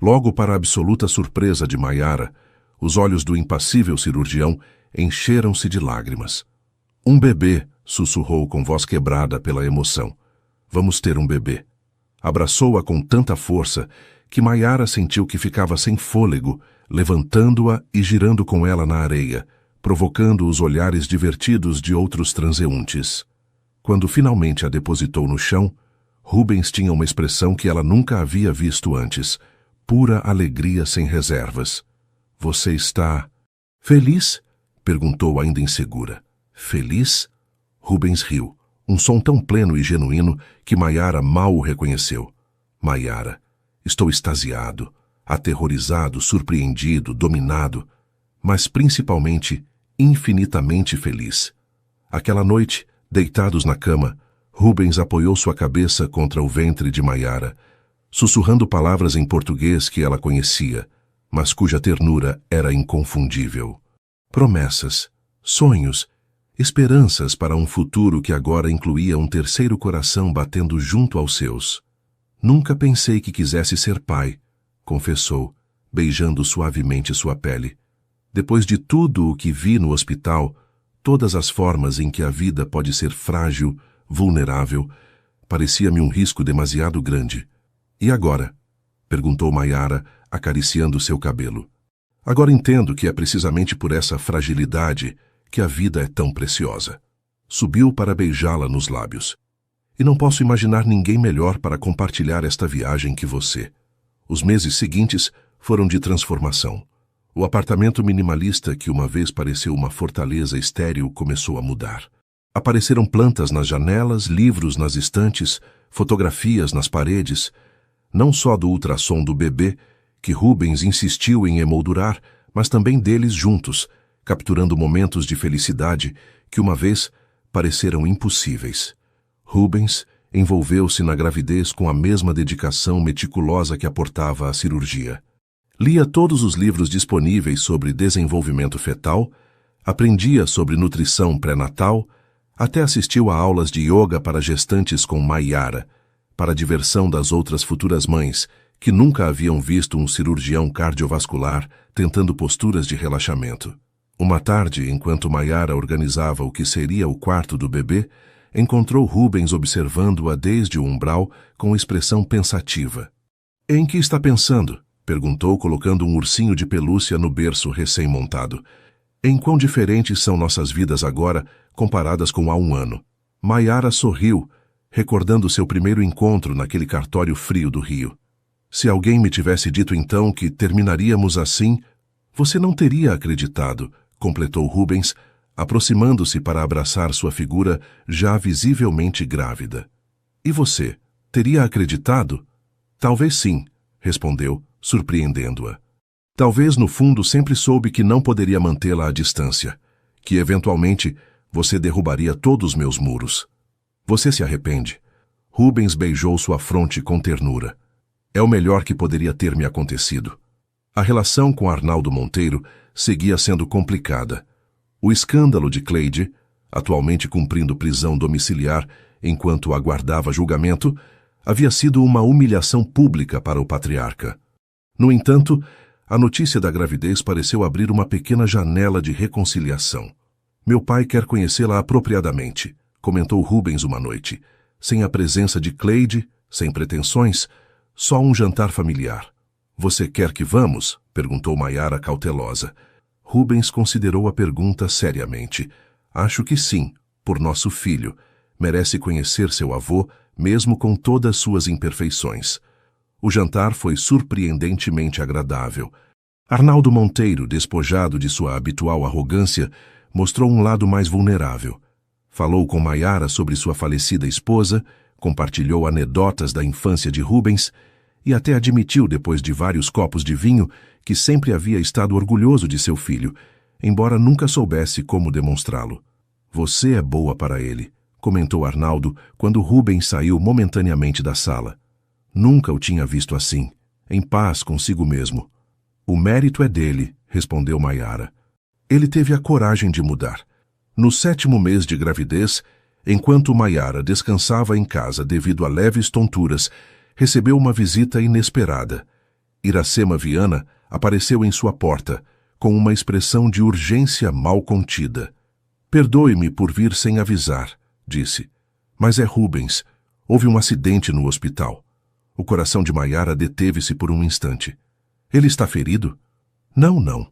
Logo, para a absoluta surpresa de Maiara, os olhos do impassível cirurgião encheram-se de lágrimas. Um bebê, sussurrou com voz quebrada pela emoção. Vamos ter um bebê. Abraçou-a com tanta força que Maiara sentiu que ficava sem fôlego, levantando-a e girando com ela na areia, provocando os olhares divertidos de outros transeuntes. Quando finalmente a depositou no chão, Rubens tinha uma expressão que ela nunca havia visto antes, pura alegria sem reservas. Você está feliz? Perguntou ainda insegura. Feliz? Rubens riu, um som tão pleno e genuíno que Maiara mal o reconheceu. Maiara, estou extasiado, aterrorizado, surpreendido, dominado, mas principalmente infinitamente feliz. Aquela noite, deitados na cama, Rubens apoiou sua cabeça contra o ventre de Maiara, sussurrando palavras em português que ela conhecia, mas cuja ternura era inconfundível. Promessas, sonhos, esperanças para um futuro que agora incluía um terceiro coração batendo junto aos seus. Nunca pensei que quisesse ser pai, confessou, beijando suavemente sua pele. Depois de tudo o que vi no hospital, Todas as formas em que a vida pode ser frágil, vulnerável, parecia-me um risco demasiado grande. E agora? Perguntou Maiara, acariciando seu cabelo. Agora entendo que é precisamente por essa fragilidade que a vida é tão preciosa. Subiu para beijá-la nos lábios. E não posso imaginar ninguém melhor para compartilhar esta viagem que você. Os meses seguintes foram de transformação. O apartamento minimalista que uma vez pareceu uma fortaleza estéril começou a mudar. Apareceram plantas nas janelas, livros nas estantes, fotografias nas paredes, não só do ultrassom do bebê, que Rubens insistiu em emoldurar, mas também deles juntos, capturando momentos de felicidade que uma vez pareceram impossíveis. Rubens envolveu-se na gravidez com a mesma dedicação meticulosa que aportava à cirurgia. Lia todos os livros disponíveis sobre desenvolvimento fetal, aprendia sobre nutrição pré-natal, até assistiu a aulas de yoga para gestantes com Maiara, para a diversão das outras futuras mães, que nunca haviam visto um cirurgião cardiovascular tentando posturas de relaxamento. Uma tarde, enquanto Maiara organizava o que seria o quarto do bebê, encontrou Rubens observando-a desde o umbral com expressão pensativa. — Em que está pensando? Perguntou, colocando um ursinho de pelúcia no berço recém-montado. Em quão diferentes são nossas vidas agora, comparadas com há um ano. Maiara sorriu, recordando seu primeiro encontro naquele cartório frio do Rio. Se alguém me tivesse dito então que terminaríamos assim, você não teria acreditado, completou Rubens, aproximando-se para abraçar sua figura já visivelmente grávida. E você, teria acreditado? Talvez sim, respondeu, surpreendendo-a. Talvez no fundo sempre soube que não poderia mantê-la à distância, que eventualmente você derrubaria todos os meus muros. Você se arrepende? Rubens beijou sua fronte com ternura. É o melhor que poderia ter me acontecido. A relação com Arnaldo Monteiro seguia sendo complicada. O escândalo de Cleide, atualmente cumprindo prisão domiciliar enquanto aguardava julgamento, havia sido uma humilhação pública para o patriarca. No entanto, a notícia da gravidez pareceu abrir uma pequena janela de reconciliação. Meu pai quer conhecê-la apropriadamente, comentou Rubens uma noite. Sem a presença de Cleide, sem pretensões, só um jantar familiar. Você quer que vamos? Perguntou Maiara cautelosa. Rubens considerou a pergunta seriamente. Acho que sim, por nosso filho. Merece conhecer seu avô, mesmo com todas suas imperfeições. O jantar foi surpreendentemente agradável. Arnaldo Monteiro, despojado de sua habitual arrogância, mostrou um lado mais vulnerável. Falou com Maiara sobre sua falecida esposa, compartilhou anedotas da infância de Rubens e até admitiu, depois de vários copos de vinho, que sempre havia estado orgulhoso de seu filho, embora nunca soubesse como demonstrá-lo. Você é boa para ele, comentou Arnaldo quando Rubens saiu momentaneamente da sala. Nunca o tinha visto assim, em paz consigo mesmo. O mérito é dele, respondeu Maiara. Ele teve a coragem de mudar. No 7º mês de gravidez, enquanto Maiara descansava em casa devido a leves tonturas, recebeu uma visita inesperada. Iracema Viana apareceu em sua porta, com uma expressão de urgência mal contida. Perdoe-me por vir sem avisar, disse. Mas é Rubens. Houve um acidente no hospital. O coração de Maiara deteve-se por um instante. Ele está ferido? Não.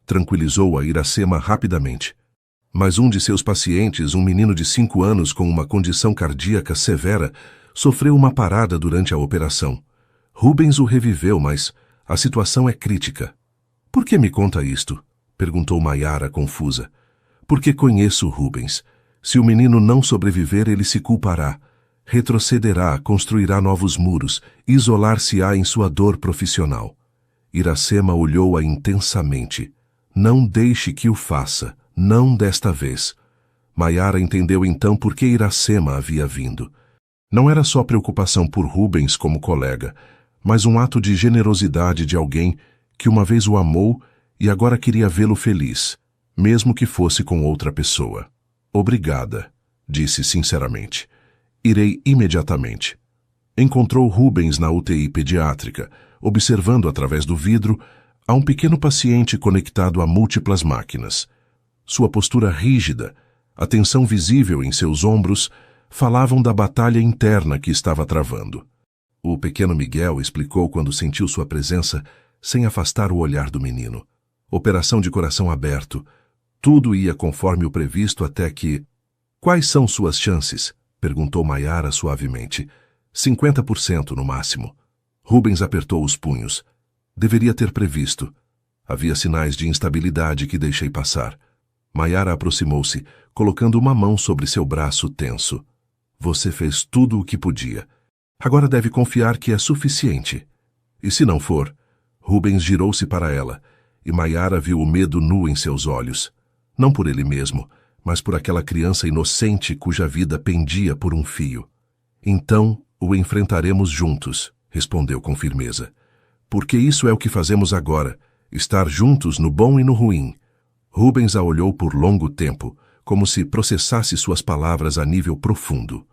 Tranquilizou-a Iracema rapidamente. Mas um de seus pacientes, um menino de 5 anos com uma condição cardíaca severa, sofreu uma parada durante a operação. Rubens o reviveu, mas a situação é crítica. Por que me conta isto? Perguntou Maiara, confusa. Porque conheço Rubens. Se o menino não sobreviver, ele se culpará. Retrocederá, construirá novos muros, isolar-se-á em sua dor profissional. Iracema olhou-a intensamente. Não deixe que o faça, não desta vez. Maiara entendeu então por que Iracema havia vindo. Não era só preocupação por Rubens como colega, mas um ato de generosidade de alguém que uma vez o amou e agora queria vê-lo feliz, mesmo que fosse com outra pessoa. Obrigada, disse sinceramente. Irei imediatamente. Encontrou Rubens na UTI pediátrica, observando através do vidro a um pequeno paciente conectado a múltiplas máquinas. Sua postura rígida, a tensão visível em seus ombros, falavam da batalha interna que estava travando. O pequeno Miguel explicou quando sentiu sua presença, sem afastar o olhar do menino. Operação de coração aberto. Tudo ia conforme o previsto até que... Quais são suas chances? Perguntou Maiara suavemente. 50% no máximo. Rubens apertou os punhos. Deveria ter previsto. Havia sinais de instabilidade que deixei passar. Maiara aproximou-se, colocando uma mão sobre seu braço tenso. Você fez tudo o que podia. Agora deve confiar que é suficiente. E se não for? Rubens girou-se para ela, e Maiara viu o medo nu em seus olhos. Não por ele mesmo, mas por aquela criança inocente cuja vida pendia por um fio. Então o enfrentaremos juntos, respondeu com firmeza. Porque isso é o que fazemos agora, estar juntos no bom e no ruim. Rubens a olhou por longo tempo, como se processasse suas palavras a nível profundo.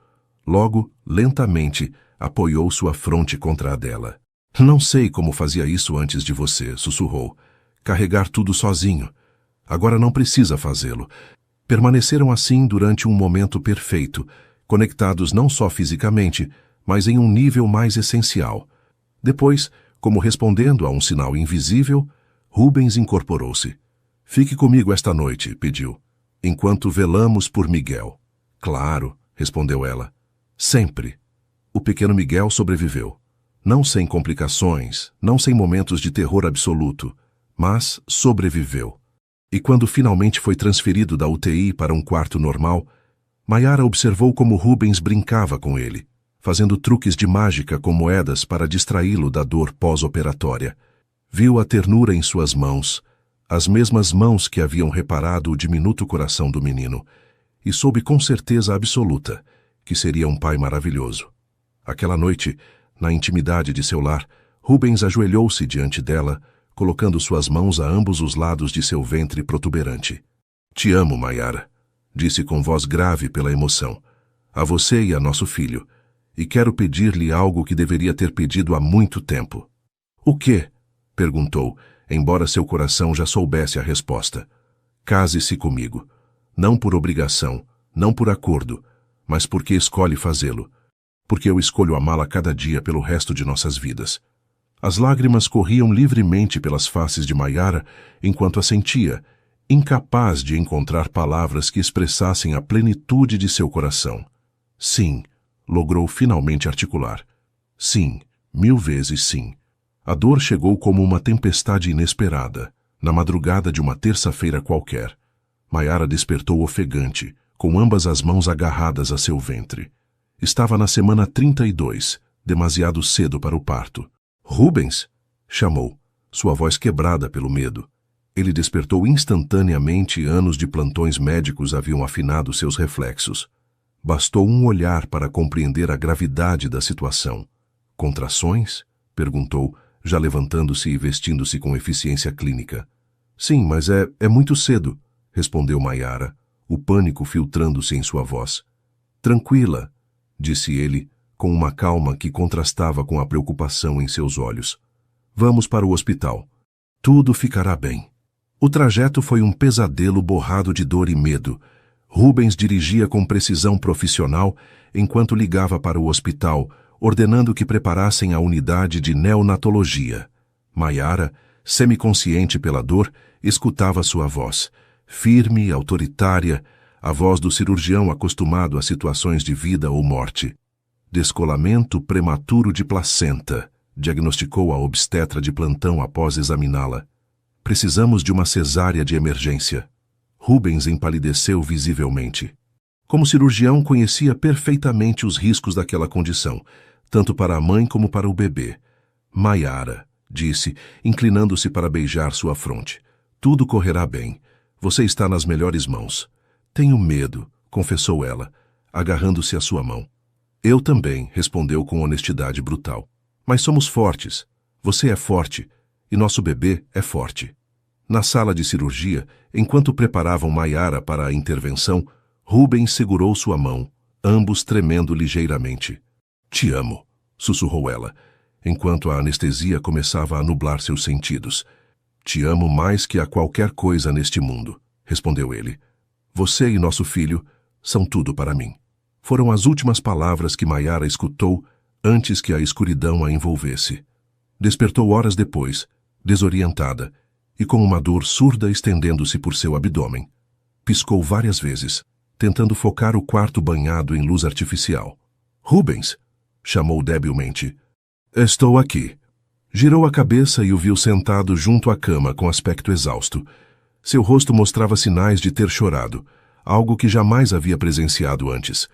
Logo, lentamente, apoiou sua fronte contra a dela. Não sei como fazia isso antes de você, sussurrou. Carregar tudo sozinho. Agora não precisa fazê-lo. Permaneceram assim durante um momento perfeito, conectados não só fisicamente, mas em um nível mais essencial. Depois, como respondendo a um sinal invisível, Rubens incorporou-se. Fique comigo esta noite, pediu, enquanto velamos por Miguel. Claro, respondeu ela. Sempre. O pequeno Miguel sobreviveu. Não sem complicações, não sem momentos de terror absoluto, mas sobreviveu. E quando finalmente foi transferido da UTI para um quarto normal, Maiara observou como Rubens brincava com ele, fazendo truques de mágica com moedas para distraí-lo da dor pós-operatória. Viu a ternura em suas mãos, as mesmas mãos que haviam reparado o diminuto coração do menino, e soube com certeza absoluta que seria um pai maravilhoso. Aquela noite, na intimidade de seu lar, Rubens ajoelhou-se diante dela, colocando suas mãos a ambos os lados de seu ventre protuberante. Te amo, Maiara, disse com voz grave pela emoção. A você e a nosso filho. E quero pedir-lhe algo que deveria ter pedido há muito tempo. O quê? Perguntou, embora seu coração já soubesse a resposta. Case-se comigo. Não por obrigação, não por acordo, mas porque escolhe fazê-lo. Porque eu escolho amá-la cada dia pelo resto de nossas vidas. As lágrimas corriam livremente pelas faces de Maiara enquanto assentia, incapaz de encontrar palavras que expressassem a plenitude de seu coração. Sim, logrou finalmente articular. Sim, 1000 vezes sim. A dor chegou como uma tempestade inesperada, na madrugada de uma terça-feira qualquer. Maiara despertou ofegante, com ambas as mãos agarradas a seu ventre. Estava na semana 32, demasiado cedo para o parto. Rubens? Chamou, sua voz quebrada pelo medo. Ele despertou instantaneamente e anos de plantões médicos haviam afinado seus reflexos. Bastou um olhar para compreender a gravidade da situação. Contrações? Perguntou, já levantando-se e vestindo-se com eficiência clínica. Sim, mas é muito cedo, respondeu Maiara, o pânico filtrando-se em sua voz. Tranquila, disse ele, com uma calma que contrastava com a preocupação em seus olhos. Vamos para o hospital. Tudo ficará bem. O trajeto foi um pesadelo borrado de dor e medo. Rubens dirigia com precisão profissional enquanto ligava para o hospital, ordenando que preparassem a unidade de neonatologia. Maiara, semiconsciente pela dor, escutava sua voz, firme, autoritária, a voz do cirurgião acostumado a situações de vida ou morte. Descolamento prematuro de placenta, diagnosticou a obstetra de plantão após examiná-la. Precisamos de uma cesárea de emergência. Rubens empalideceu visivelmente. Como cirurgião, conhecia perfeitamente os riscos daquela condição, tanto para a mãe como para o bebê. Maiara, disse, inclinando-se para beijar sua fronte. Tudo correrá bem. Você está nas melhores mãos. Tenho medo, confessou ela, agarrando-se à sua mão. Eu também, respondeu com honestidade brutal. Mas somos fortes. Você é forte. E nosso bebê é forte. Na sala de cirurgia, enquanto preparavam Maiara para a intervenção, Rubens segurou sua mão, ambos tremendo ligeiramente. Te amo, sussurrou ela, enquanto a anestesia começava a nublar seus sentidos. Te amo mais que a qualquer coisa neste mundo, respondeu ele. Você e nosso filho são tudo para mim. Foram as últimas palavras que Maiara escutou antes que a escuridão a envolvesse. Despertou horas depois, desorientada, e com uma dor surda estendendo-se por seu abdômen. Piscou várias vezes, tentando focar o quarto banhado em luz artificial. Rubens! Chamou debilmente. Estou aqui. Girou a cabeça e o viu sentado junto à cama com aspecto exausto. Seu rosto mostrava sinais de ter chorado, algo que jamais havia presenciado antes.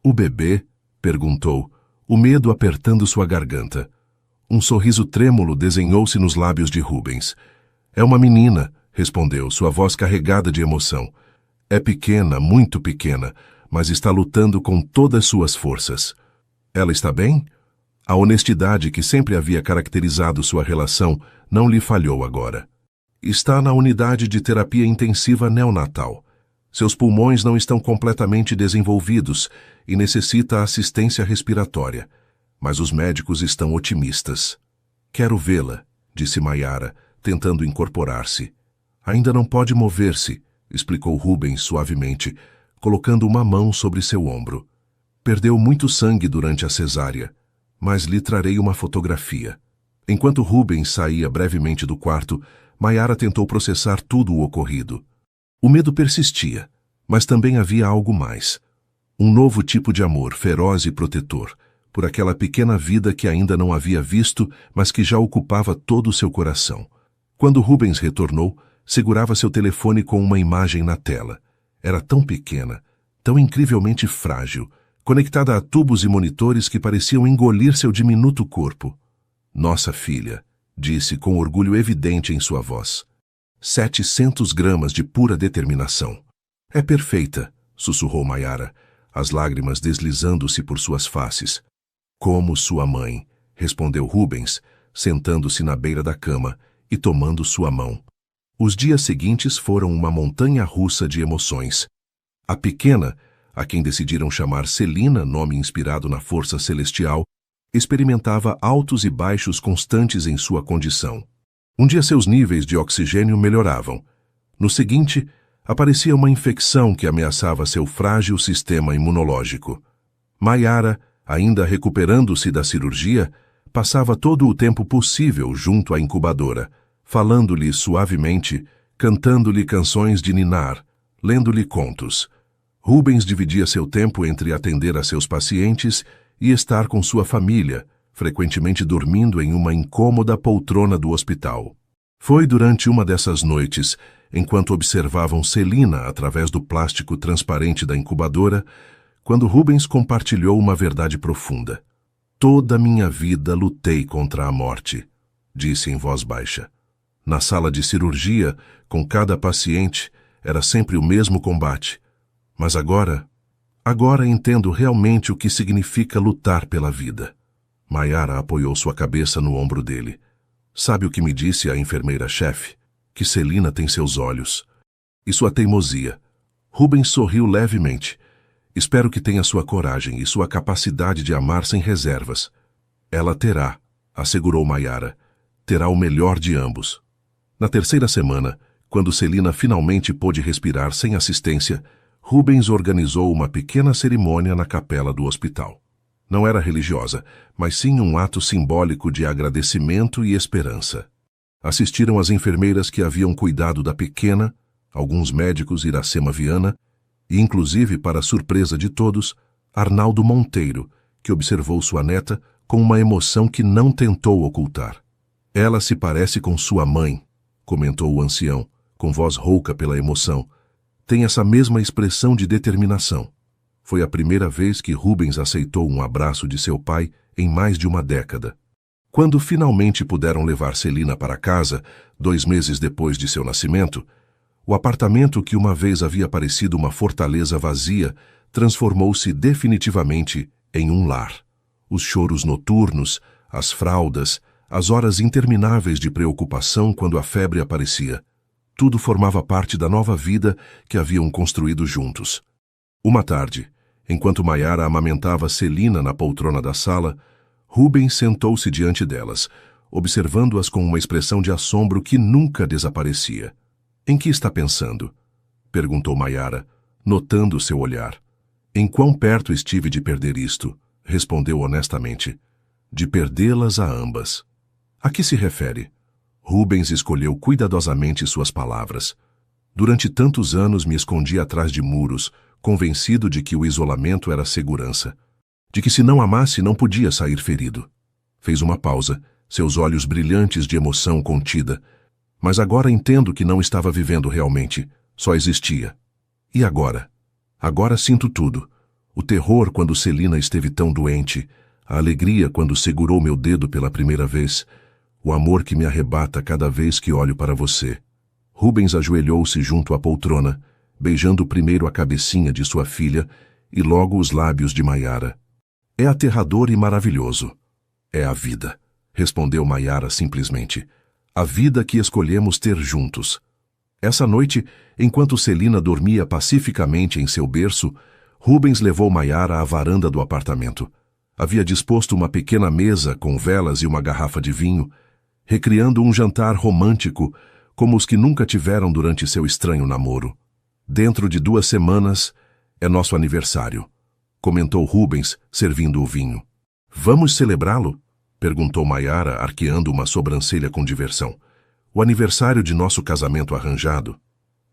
O bebê? Perguntou, o medo apertando sua garganta. Um sorriso trêmulo desenhou-se nos lábios de Rubens. É uma menina, respondeu, sua voz carregada de emoção. É pequena, muito pequena, mas está lutando com todas suas forças. Ela está bem? A honestidade que sempre havia caracterizado sua relação não lhe falhou agora. Está na unidade de terapia intensiva neonatal. Seus pulmões não estão completamente desenvolvidos e necessita assistência respiratória. Mas os médicos estão otimistas. Quero vê-la, disse Maiara, tentando incorporar-se. Ainda não pode mover-se, explicou Rubens suavemente, colocando uma mão sobre seu ombro. Perdeu muito sangue durante a cesárea, mas lhe trarei uma fotografia. Enquanto Rubens saía brevemente do quarto, Maiara tentou processar tudo o ocorrido. O medo persistia, mas também havia algo mais. Um novo tipo de amor, feroz e protetor, por aquela pequena vida que ainda não havia visto, mas que já ocupava todo o seu coração. Quando Rubens retornou, segurava seu telefone com uma imagem na tela. Era tão pequena, tão incrivelmente frágil, conectada a tubos e monitores que pareciam engolir seu diminuto corpo. Nossa filha, disse com orgulho evidente em sua voz. 700 gramas de pura determinação. É perfeita, sussurrou Maiara, as lágrimas deslizando-se por suas faces. Como sua mãe, respondeu Rubens, sentando-se na beira da cama e tomando sua mão. Os dias seguintes foram uma montanha-russa de emoções. A pequena, a quem decidiram chamar Celina, nome inspirado na força celestial, experimentava altos e baixos constantes em sua condição. Um dia seus níveis de oxigênio melhoravam. No seguinte, aparecia uma infecção que ameaçava seu frágil sistema imunológico. Maiara, ainda recuperando-se da cirurgia, passava todo o tempo possível junto à incubadora, falando-lhe suavemente, cantando-lhe canções de ninar, lendo-lhe contos. Rubens dividia seu tempo entre atender a seus pacientes e estar com sua família, frequentemente dormindo em uma incômoda poltrona do hospital. Foi durante uma dessas noites, enquanto observavam Celina através do plástico transparente da incubadora, quando Rubens compartilhou uma verdade profunda. Toda minha vida lutei contra a morte, disse em voz baixa. Na sala de cirurgia, com cada paciente, era sempre o mesmo combate. Mas agora entendo realmente o que significa lutar pela vida. Maiara apoiou sua cabeça no ombro dele. Sabe o que me disse a enfermeira-chefe? Que Celina tem seus olhos. E sua teimosia. Rubens sorriu levemente. Espero que tenha sua coragem e sua capacidade de amar sem reservas. Ela terá, assegurou Maiara. Terá o melhor de ambos. Na terceira semana, quando Celina finalmente pôde respirar sem assistência, Rubens organizou uma pequena cerimônia na capela do hospital. Não era religiosa, mas sim um ato simbólico de agradecimento e esperança. Assistiram as enfermeiras que haviam cuidado da pequena, alguns médicos Iracema Viana, e inclusive, para surpresa de todos, Arnaldo Monteiro, que observou sua neta com uma emoção que não tentou ocultar. Ela se parece com sua mãe, comentou o ancião, com voz rouca pela emoção. Tem essa mesma expressão de determinação. Foi a primeira vez que Rubens aceitou um abraço de seu pai em mais de uma década. Quando finalmente puderam levar Celina para casa, 2 meses depois de seu nascimento, o apartamento que uma vez havia parecido uma fortaleza vazia transformou-se definitivamente em um lar. Os choros noturnos, as fraldas, as horas intermináveis de preocupação quando a febre aparecia. Tudo formava parte da nova vida que haviam construído juntos. Uma tarde, enquanto Maiara amamentava Celina na poltrona da sala, Rubens sentou-se diante delas, observando-as com uma expressão de assombro que nunca desaparecia. Em que está pensando? Perguntou Maiara, notando seu olhar. Em quão perto estive de perder isto? Respondeu honestamente. De perdê-las a ambas. A que se refere? Rubens escolheu cuidadosamente suas palavras. Durante tantos anos me escondi atrás de muros, convencido de que o isolamento era segurança. De que se não amasse não podia sair ferido. Fez uma pausa, seus olhos brilhantes de emoção contida. Mas agora entendo que não estava vivendo realmente, só existia. E agora? Agora sinto tudo. O terror quando Celina esteve tão doente, a alegria quando segurou meu dedo pela primeira vez, o amor que me arrebata cada vez que olho para você. Rubens ajoelhou-se junto à poltrona, beijando primeiro a cabecinha de sua filha e logo os lábios de Maiara. É aterrador e maravilhoso. É a vida, respondeu Maiara simplesmente. A vida que escolhemos ter juntos. Essa noite, enquanto Celina dormia pacificamente em seu berço, Rubens levou Maiara à varanda do apartamento. Havia disposto uma pequena mesa com velas e uma garrafa de vinho, recriando um jantar romântico como os que nunca tiveram durante seu estranho namoro. Dentro de 2 semanas é nosso aniversário, comentou Rubens, servindo o vinho. Vamos celebrá-lo? Perguntou Maiara, arqueando uma sobrancelha com diversão. O aniversário de nosso casamento arranjado?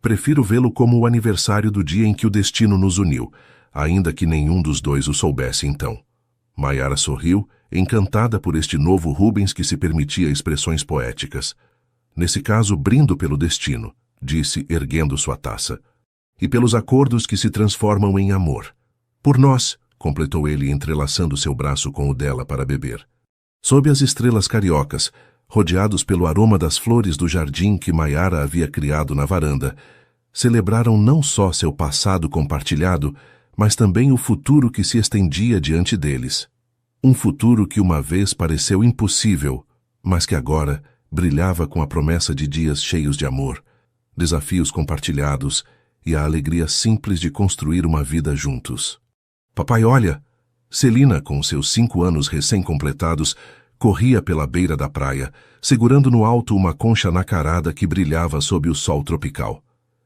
Prefiro vê-lo como o aniversário do dia em que o destino nos uniu, ainda que nenhum dos dois o soubesse então. Maiara sorriu, encantada por este novo Rubens que se permitia expressões poéticas. Nesse caso, brindo pelo destino, disse, erguendo sua taça. E pelos acordos que se transformam em amor. Por nós, completou ele, entrelaçando seu braço com o dela para beber. Sob as estrelas cariocas, rodeados pelo aroma das flores do jardim que Maiara havia criado na varanda, celebraram não só seu passado compartilhado, mas também o futuro que se estendia diante deles. Um futuro que uma vez pareceu impossível, mas que agora brilhava com a promessa de dias cheios de amor, desafios compartilhados e a alegria simples de construir uma vida juntos. Papai, olha! Celina, com seus 5 anos recém-completados, corria pela beira da praia, segurando no alto uma concha nacarada que brilhava sob o sol tropical.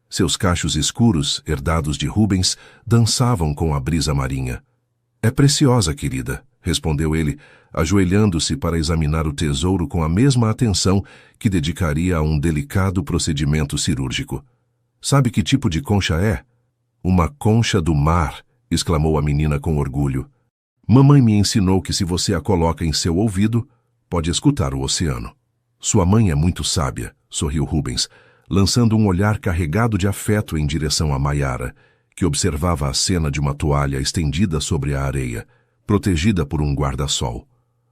Seus cachos escuros, herdados de Rubens, dançavam com a brisa marinha. É preciosa, querida, respondeu ele, ajoelhando-se para examinar o tesouro com a mesma atenção que dedicaria a um delicado procedimento cirúrgico. Sabe que tipo de concha é? Uma concha do mar, exclamou a menina com orgulho. Mamãe me ensinou que se você a coloca em seu ouvido, pode escutar o oceano. Sua mãe é muito sábia, sorriu Rubens, lançando um olhar carregado de afeto em direção a Maiara, que observava a cena de uma toalha estendida sobre a areia, protegida por um guarda-sol.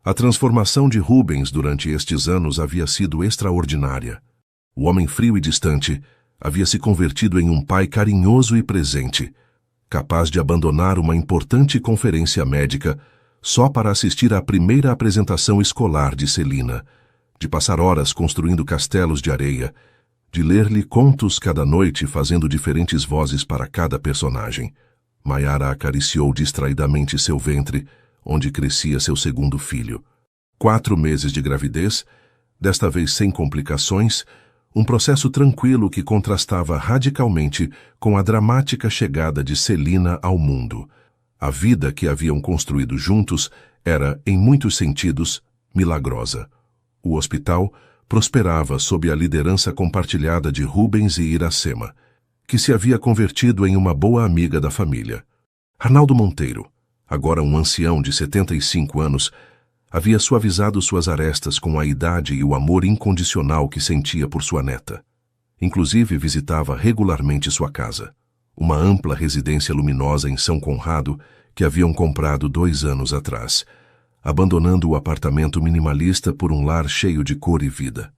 A transformação de Rubens durante estes anos havia sido extraordinária. O homem frio e distante havia se convertido em um pai carinhoso e presente, capaz de abandonar uma importante conferência médica só para assistir à primeira apresentação escolar de Celina, de passar horas construindo castelos de areia, de ler-lhe contos cada noite fazendo diferentes vozes para cada personagem. Maiara acariciou distraidamente seu ventre, onde crescia seu segundo filho. 4 meses de gravidez, desta vez sem complicações, um processo tranquilo que contrastava radicalmente com a dramática chegada de Celina ao mundo. A vida que haviam construído juntos era, em muitos sentidos, milagrosa. O hospital prosperava sob a liderança compartilhada de Rubens e Iracema, que se havia convertido em uma boa amiga da família. Arnaldo Monteiro, agora um ancião de 75 anos, havia suavizado suas arestas com a idade e o amor incondicional que sentia por sua neta. Inclusive visitava regularmente sua casa, uma ampla residência luminosa em São Conrado que haviam comprado 2 anos atrás, abandonando o apartamento minimalista por um lar cheio de cor e vida.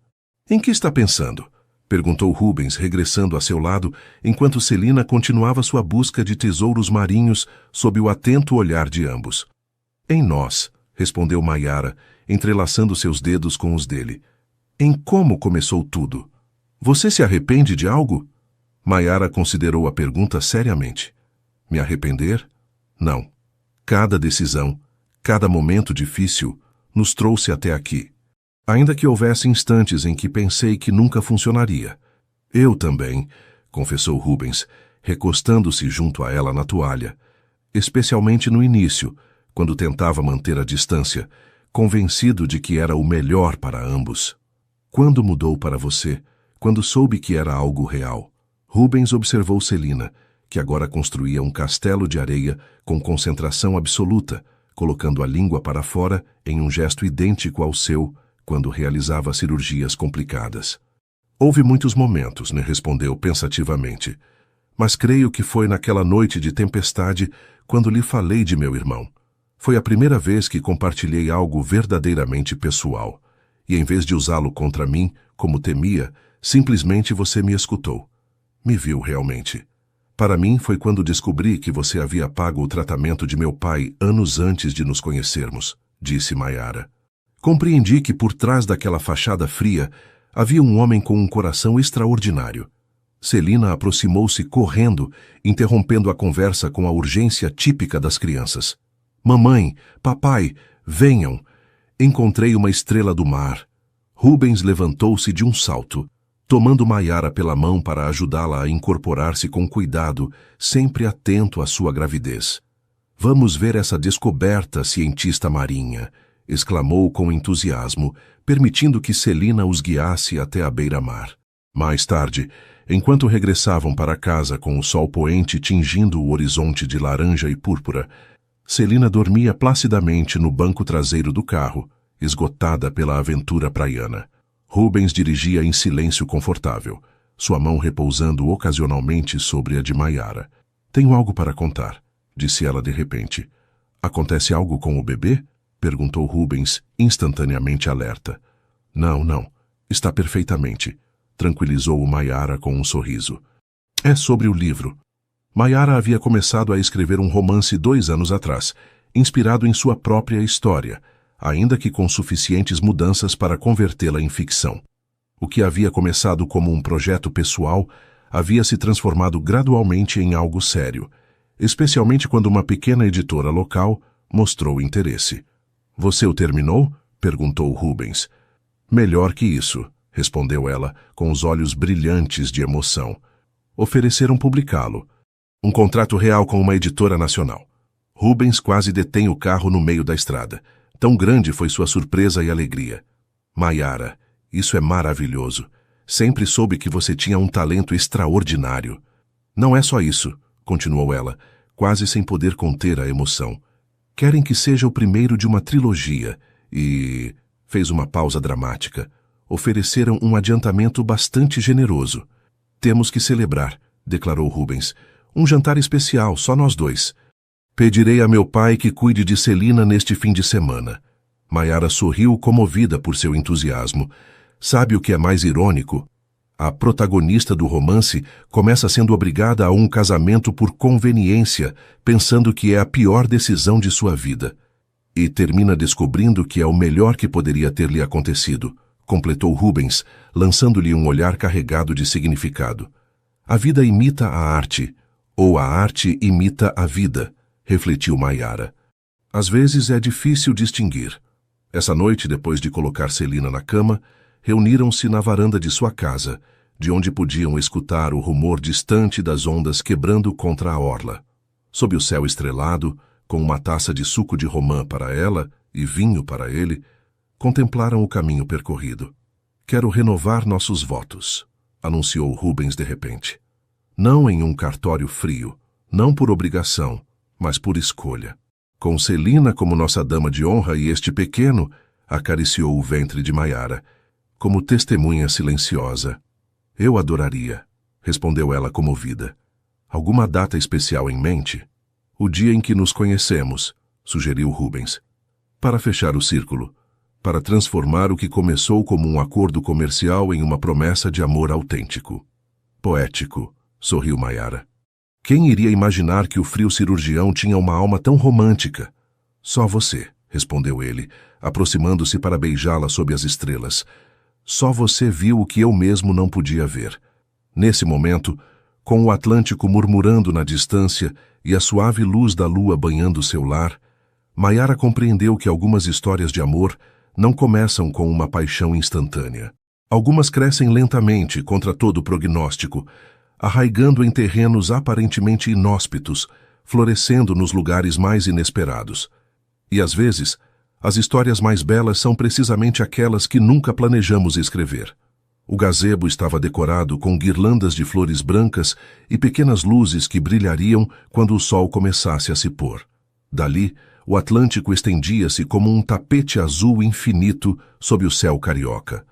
Em que está pensando? Perguntou Rubens, regressando a seu lado, enquanto Celina continuava sua busca de tesouros marinhos sob o atento olhar de ambos. Em nós, respondeu Maiara, entrelaçando seus dedos com os dele. Em como começou tudo? Você se arrepende de algo? Maiara considerou a pergunta seriamente. Me arrepender? Não. Cada decisão, cada momento difícil, nos trouxe até aqui. Ainda que houvesse instantes em que pensei que nunca funcionaria. Eu também, confessou Rubens, recostando-se junto a ela na toalha, especialmente no início, quando tentava manter a distância, convencido de que era o melhor para ambos. Quando mudou para você? Quando soube que era algo real? Rubens observou Celina, que agora construía um castelo de areia com concentração absoluta, colocando a língua para fora em um gesto idêntico ao seu quando realizava cirurgias complicadas. Houve muitos momentos, né, respondeu pensativamente. Mas creio que foi naquela noite de tempestade quando lhe falei de meu irmão. Foi a primeira vez que compartilhei algo verdadeiramente pessoal. E em vez de usá-lo contra mim, como temia, simplesmente você me escutou. Me viu realmente. Para mim foi quando descobri que você havia pago o tratamento de meu pai anos antes de nos conhecermos, disse Maiara. Compreendi que por trás daquela fachada fria havia um homem com um coração extraordinário. Celina aproximou-se correndo, interrompendo a conversa com a urgência típica das crianças. Mamãe, papai, venham. Encontrei uma estrela do mar. Rubens levantou-se de um salto, tomando Maiara pela mão para ajudá-la a incorporar-se com cuidado, sempre atento à sua gravidez. Vamos ver essa descoberta, cientista marinha, exclamou com entusiasmo, permitindo que Celina os guiasse até a beira-mar. Mais tarde, enquanto regressavam para casa com o sol poente tingindo o horizonte de laranja e púrpura, Celina dormia placidamente no banco traseiro do carro, esgotada pela aventura praiana. Rubens dirigia em silêncio confortável, sua mão repousando ocasionalmente sobre a de Maiara. Tenho algo para contar, disse ela de repente. Acontece algo com o bebê? Perguntou Rubens, instantaneamente alerta. Não, está perfeitamente, tranquilizou-o Maiara com um sorriso. É sobre o livro. Maiara havia começado a escrever um romance 2 anos atrás, inspirado em sua própria história, ainda que com suficientes mudanças para convertê-la em ficção. O que havia começado como um projeto pessoal havia se transformado gradualmente em algo sério, especialmente quando uma pequena editora local mostrou interesse. Você o terminou? Perguntou Rubens. Melhor que isso, respondeu ela, com os olhos brilhantes de emoção. Ofereceram publicá-lo. Um contrato real com uma editora nacional. Rubens quase detém o carro no meio da estrada. Tão grande foi sua surpresa e alegria. Maiara, isso é maravilhoso. Sempre soube que você tinha um talento extraordinário. Não é só isso, continuou ela, quase sem poder conter a emoção. Querem que seja o primeiro de uma trilogia e... Fez uma pausa dramática. Ofereceram um adiantamento bastante generoso. Temos que celebrar, declarou Rubens. Um jantar especial, só nós dois. Pedirei a meu pai que cuide de Celina neste fim de semana. Maiara sorriu comovida por seu entusiasmo. Sabe o que é mais irônico? A protagonista do romance começa sendo obrigada a um casamento por conveniência, pensando que é a pior decisão de sua vida. E termina descobrindo que é o melhor que poderia ter lhe acontecido, completou Rubens, lançando-lhe um olhar carregado de significado. A vida imita a arte, ou a arte imita a vida, refletiu Maiara. Às vezes é difícil distinguir. Essa noite, depois de colocar Celina na cama, reuniram-se na varanda de sua casa, de onde podiam escutar o rumor distante das ondas quebrando contra a orla. Sob o céu estrelado, com uma taça de suco de romã para ela e vinho para ele, contemplaram o caminho percorrido. Quero renovar nossos votos, anunciou Rubens de repente. Não em um cartório frio, não por obrigação, mas por escolha. Com Celina como nossa dama de honra e este pequeno, acariciou o ventre de Maiara, como testemunha silenciosa. Eu adoraria, respondeu ela comovida. Alguma data especial em mente? O dia em que nos conhecemos, sugeriu Rubens. Para fechar o círculo, para transformar o que começou como um acordo comercial em uma promessa de amor autêntico. Poético, sorriu Maiara. Quem iria imaginar que o frio cirurgião tinha uma alma tão romântica? Só você, respondeu ele, aproximando-se para beijá-la sob as estrelas. Só você viu o que eu mesmo não podia ver. Nesse momento, com o Atlântico murmurando na distância e a suave luz da lua banhando seu lar, Maiara compreendeu que algumas histórias de amor não começam com uma paixão instantânea. Algumas crescem lentamente contra todo prognóstico, arraigando em terrenos aparentemente inóspitos, florescendo nos lugares mais inesperados. E às vezes, as histórias mais belas são precisamente aquelas que nunca planejamos escrever. O gazebo estava decorado com guirlandas de flores brancas e pequenas luzes que brilhariam quando o sol começasse a se pôr. Dali, o Atlântico estendia-se como um tapete azul infinito sob o céu carioca.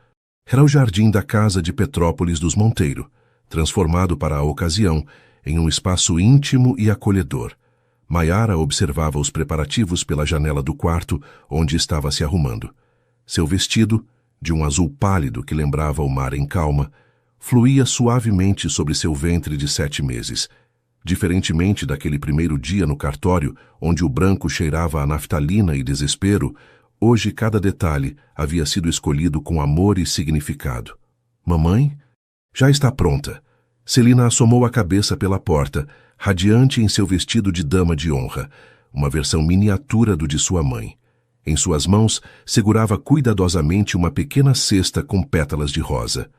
Era o jardim da casa de Petrópolis dos Monteiro, transformado para a ocasião em um espaço íntimo e acolhedor. Maiara observava os preparativos pela janela do quarto onde estava se arrumando. Seu vestido, de um azul pálido que lembrava o mar em calma, fluía suavemente sobre seu ventre de 7 meses. Diferentemente daquele primeiro dia no cartório, onde o branco cheirava a naftalina e desespero, hoje cada detalhe havia sido escolhido com amor e significado. Mamãe? Já está pronta. Celina assomou a cabeça pela porta, radiante em seu vestido de dama de honra, uma versão miniatura do de sua mãe. Em suas mãos, segurava cuidadosamente uma pequena cesta com pétalas de rosa.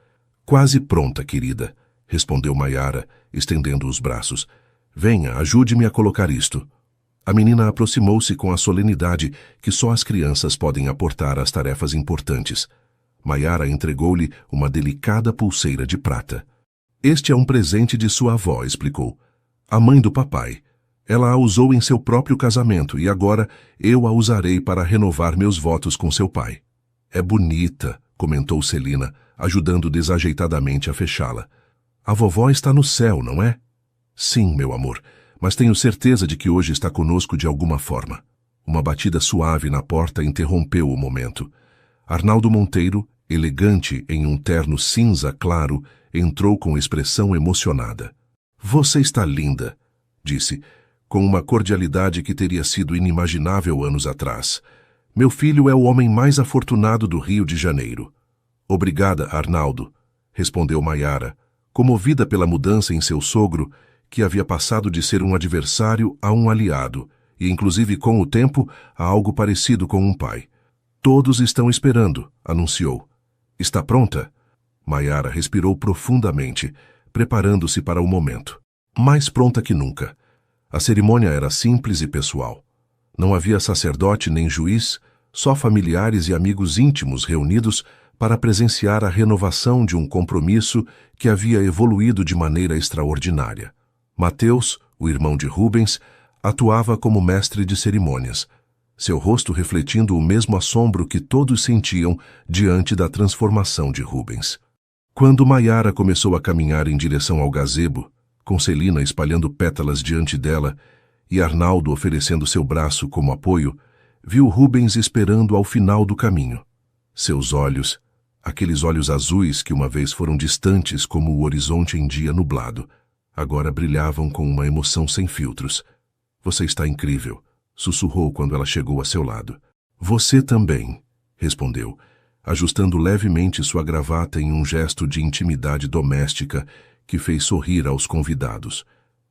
Quase pronta, querida, respondeu Maiara, estendendo os braços. Venha, ajude-me a colocar isto. A menina aproximou-se com a solenidade que só as crianças podem aportar às tarefas importantes. Maiara entregou-lhe uma delicada pulseira de prata. Este é um presente de sua avó, explicou. A mãe do papai. Ela a usou em seu próprio casamento e agora eu a usarei para renovar meus votos com seu pai. É bonita, comentou Celina, ajudando desajeitadamente a fechá-la. A vovó está no céu, não é? Sim, meu amor, mas tenho certeza de que hoje está conosco de alguma forma. Uma batida suave na porta interrompeu o momento. Arnaldo Monteiro, elegante em um terno cinza claro, entrou com expressão emocionada. Você está linda, disse, com uma cordialidade que teria sido inimaginável anos atrás. Meu filho é o homem mais afortunado do Rio de Janeiro. Obrigada, Arnaldo, respondeu Maiara, comovida pela mudança em seu sogro, que havia passado de ser um adversário a um aliado, e inclusive com o tempo a algo parecido com um pai. Todos estão esperando, anunciou. Está pronta? Maiara respirou profundamente, preparando-se para o momento. Mais pronta que nunca. A cerimônia era simples e pessoal. Não havia sacerdote nem juiz, só familiares e amigos íntimos reunidos para presenciar a renovação de um compromisso que havia evoluído de maneira extraordinária. Mateus, o irmão de Rubens, atuava como mestre de cerimônias, seu rosto refletindo o mesmo assombro que todos sentiam diante da transformação de Rubens. Quando Maiara começou a caminhar em direção ao gazebo, com Celina espalhando pétalas diante dela e Arnaldo oferecendo seu braço como apoio, viu Rubens esperando ao final do caminho. Seus olhos, aqueles olhos azuis que uma vez foram distantes como o horizonte em dia nublado, agora brilhavam com uma emoção sem filtros. Você está incrível, sussurrou quando ela chegou a seu lado. Você também, respondeu, ajustando levemente sua gravata em um gesto de intimidade doméstica que fez sorrir aos convidados.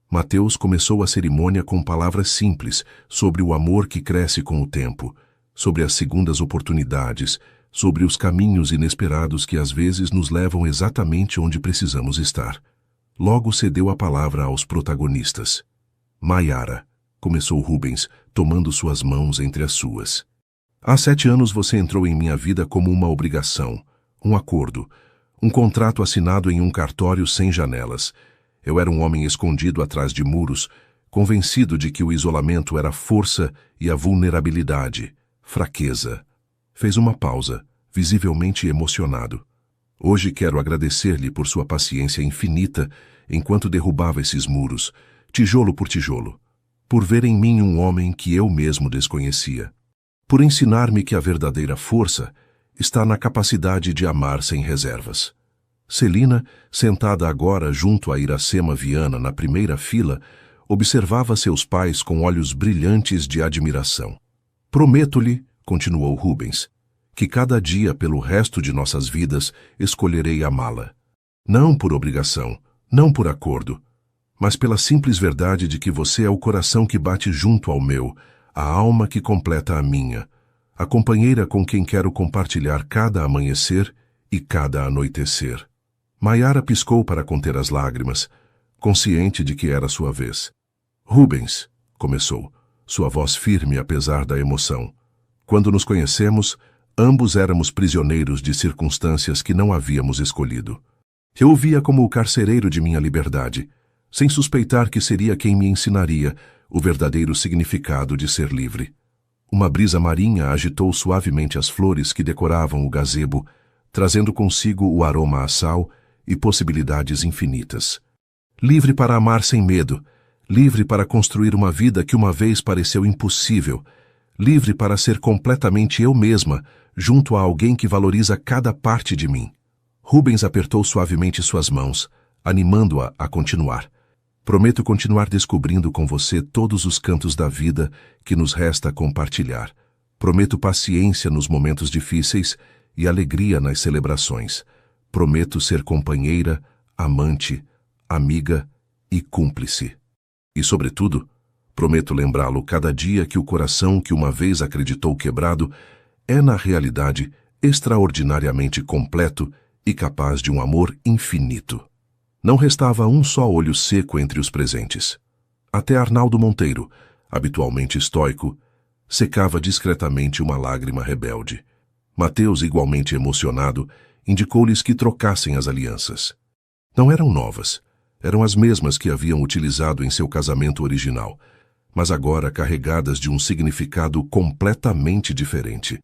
Mateus começou a cerimônia com palavras simples sobre o amor que cresce com o tempo, sobre as segundas oportunidades, sobre os caminhos inesperados que às vezes nos levam exatamente onde precisamos estar. Logo cedeu a palavra aos protagonistas. Maiara, começou Rubens, tomando suas mãos entre as suas. Há 7 anos você entrou em minha vida como uma obrigação, um acordo, um contrato assinado em um cartório sem janelas. Eu era um homem escondido atrás de muros, convencido de que o isolamento era força e a vulnerabilidade, fraqueza. Fez uma pausa, visivelmente emocionado. Hoje quero agradecer-lhe por sua paciência infinita enquanto derrubava esses muros, tijolo por tijolo, por ver em mim um homem que eu mesmo desconhecia, por ensinar-me que a verdadeira força está na capacidade de amar sem reservas. Celina, sentada agora junto a Iracema Viana na primeira fila, observava seus pais com olhos brilhantes de admiração. Prometo-lhe, continuou Rubens, que cada dia pelo resto de nossas vidas escolherei amá-la. Não por obrigação, não por acordo, mas pela simples verdade de que você é o coração que bate junto ao meu, a alma que completa a minha, a companheira com quem quero compartilhar cada amanhecer e cada anoitecer. Maiara piscou para conter as lágrimas, consciente de que era sua vez. Rubens, começou, sua voz firme apesar da emoção. Quando nos conhecemos, ambos éramos prisioneiros de circunstâncias que não havíamos escolhido. Eu o via como o carcereiro de minha liberdade, sem suspeitar que seria quem me ensinaria o verdadeiro significado de ser livre. Uma brisa marinha agitou suavemente as flores que decoravam o gazebo, trazendo consigo o aroma a sal e possibilidades infinitas. Livre para amar sem medo, livre para construir uma vida que uma vez pareceu impossível, livre para ser completamente eu mesma, junto a alguém que valoriza cada parte de mim. Rubens apertou suavemente suas mãos, animando-a a continuar. Prometo continuar descobrindo com você todos os cantos da vida que nos resta compartilhar. Prometo paciência nos momentos difíceis e alegria nas celebrações. Prometo ser companheira, amante, amiga e cúmplice. E, sobretudo, prometo lembrá-lo cada dia que o coração que uma vez acreditou quebrado é, na realidade, extraordinariamente completo e capaz de um amor infinito. Não restava um só olho seco entre os presentes. Até Arnaldo Monteiro, habitualmente estoico, secava discretamente uma lágrima rebelde. Mateus, igualmente emocionado, indicou-lhes que trocassem as alianças. Não eram novas, eram as mesmas que haviam utilizado em seu casamento original, mas agora carregadas de um significado completamente diferente.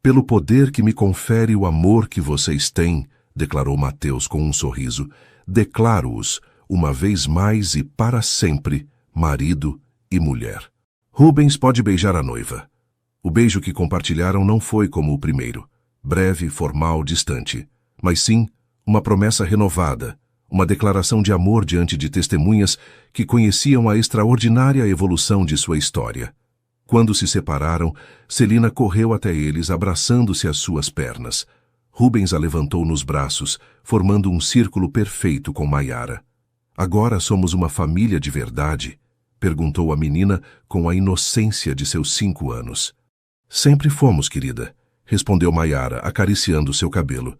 Pelo poder que me confere o amor que vocês têm, declarou Mateus com um sorriso, declaro-os, uma vez mais e para sempre, marido e mulher. Rubens pode beijar a noiva. O beijo que compartilharam não foi como o primeiro, breve, formal, distante, mas sim uma promessa renovada, uma declaração de amor diante de testemunhas que conheciam a extraordinária evolução de sua história. Quando se separaram, Celina correu até eles, abraçando-se às suas pernas. Rubens a levantou nos braços, formando um círculo perfeito com Maiara. Agora somos uma família de verdade? Perguntou a menina com a inocência de seus 5 anos. Sempre fomos, querida, respondeu Maiara, acariciando seu cabelo.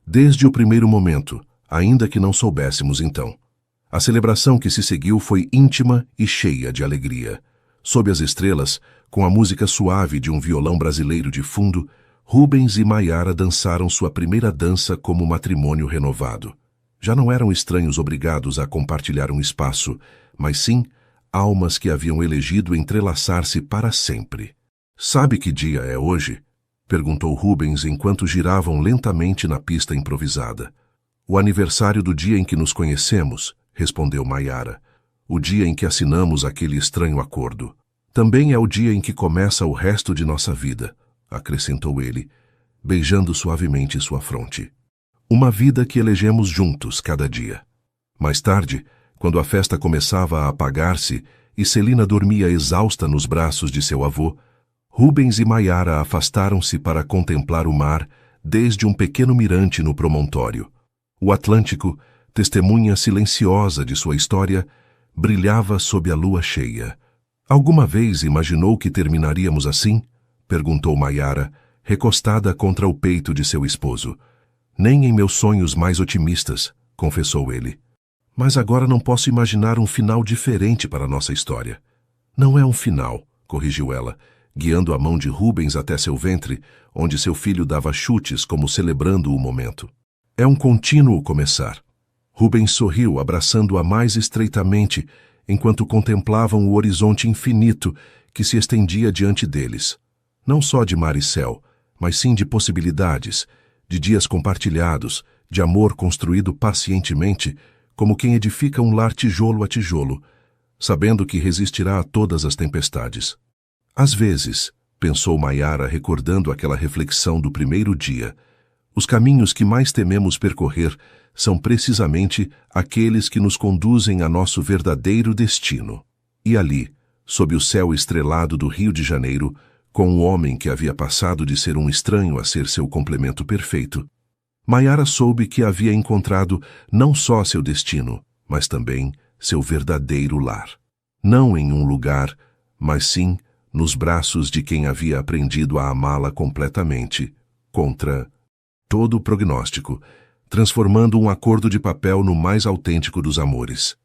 Desde o primeiro momento, ainda que não soubéssemos então. A celebração que se seguiu foi íntima e cheia de alegria. Sob as estrelas, com a música suave de um violão brasileiro de fundo, Rubens e Maiara dançaram sua primeira dança como matrimônio renovado. Já não eram estranhos obrigados a compartilhar um espaço, mas sim almas que haviam elegido entrelaçar-se para sempre. Sabe que dia é hoje? Perguntou Rubens enquanto giravam lentamente na pista improvisada. O aniversário do dia em que nos conhecemos, respondeu Maiara. O dia em que assinamos aquele estranho acordo. Também é o dia em que começa o resto de nossa vida, acrescentou ele, beijando suavemente sua fronte. Uma vida que elegemos juntos cada dia. Mais tarde, quando a festa começava a apagar-se e Celina dormia exausta nos braços de seu avô, Rubens e Maiara afastaram-se para contemplar o mar desde um pequeno mirante no promontório. O Atlântico, testemunha silenciosa de sua história, brilhava sob a lua cheia. Alguma vez imaginou que terminaríamos assim? Perguntou Maiara, recostada contra o peito de seu esposo. Nem em meus sonhos mais otimistas, confessou ele. Mas agora não posso imaginar um final diferente para nossa história. Não é um final, corrigiu ela, guiando a mão de Rubens até seu ventre, onde seu filho dava chutes como celebrando o momento. É um contínuo começar. Rubens sorriu, abraçando-a mais estreitamente, enquanto contemplavam o horizonte infinito que se estendia diante deles. Não só de mar e céu, mas sim de possibilidades, de dias compartilhados, de amor construído pacientemente, como quem edifica um lar tijolo a tijolo, sabendo que resistirá a todas as tempestades. Às vezes, pensou Maiara recordando aquela reflexão do primeiro dia, os caminhos que mais tememos percorrer são precisamente aqueles que nos conduzem a nosso verdadeiro destino. E ali, sob o céu estrelado do Rio de Janeiro, com um homem que havia passado de ser um estranho a ser seu complemento perfeito, Maiara soube que havia encontrado não só seu destino, mas também seu verdadeiro lar. Não em um lugar, mas sim nos braços de quem havia aprendido a amá-la completamente, contra todo o prognóstico, transformando um acordo de papel no mais autêntico dos amores.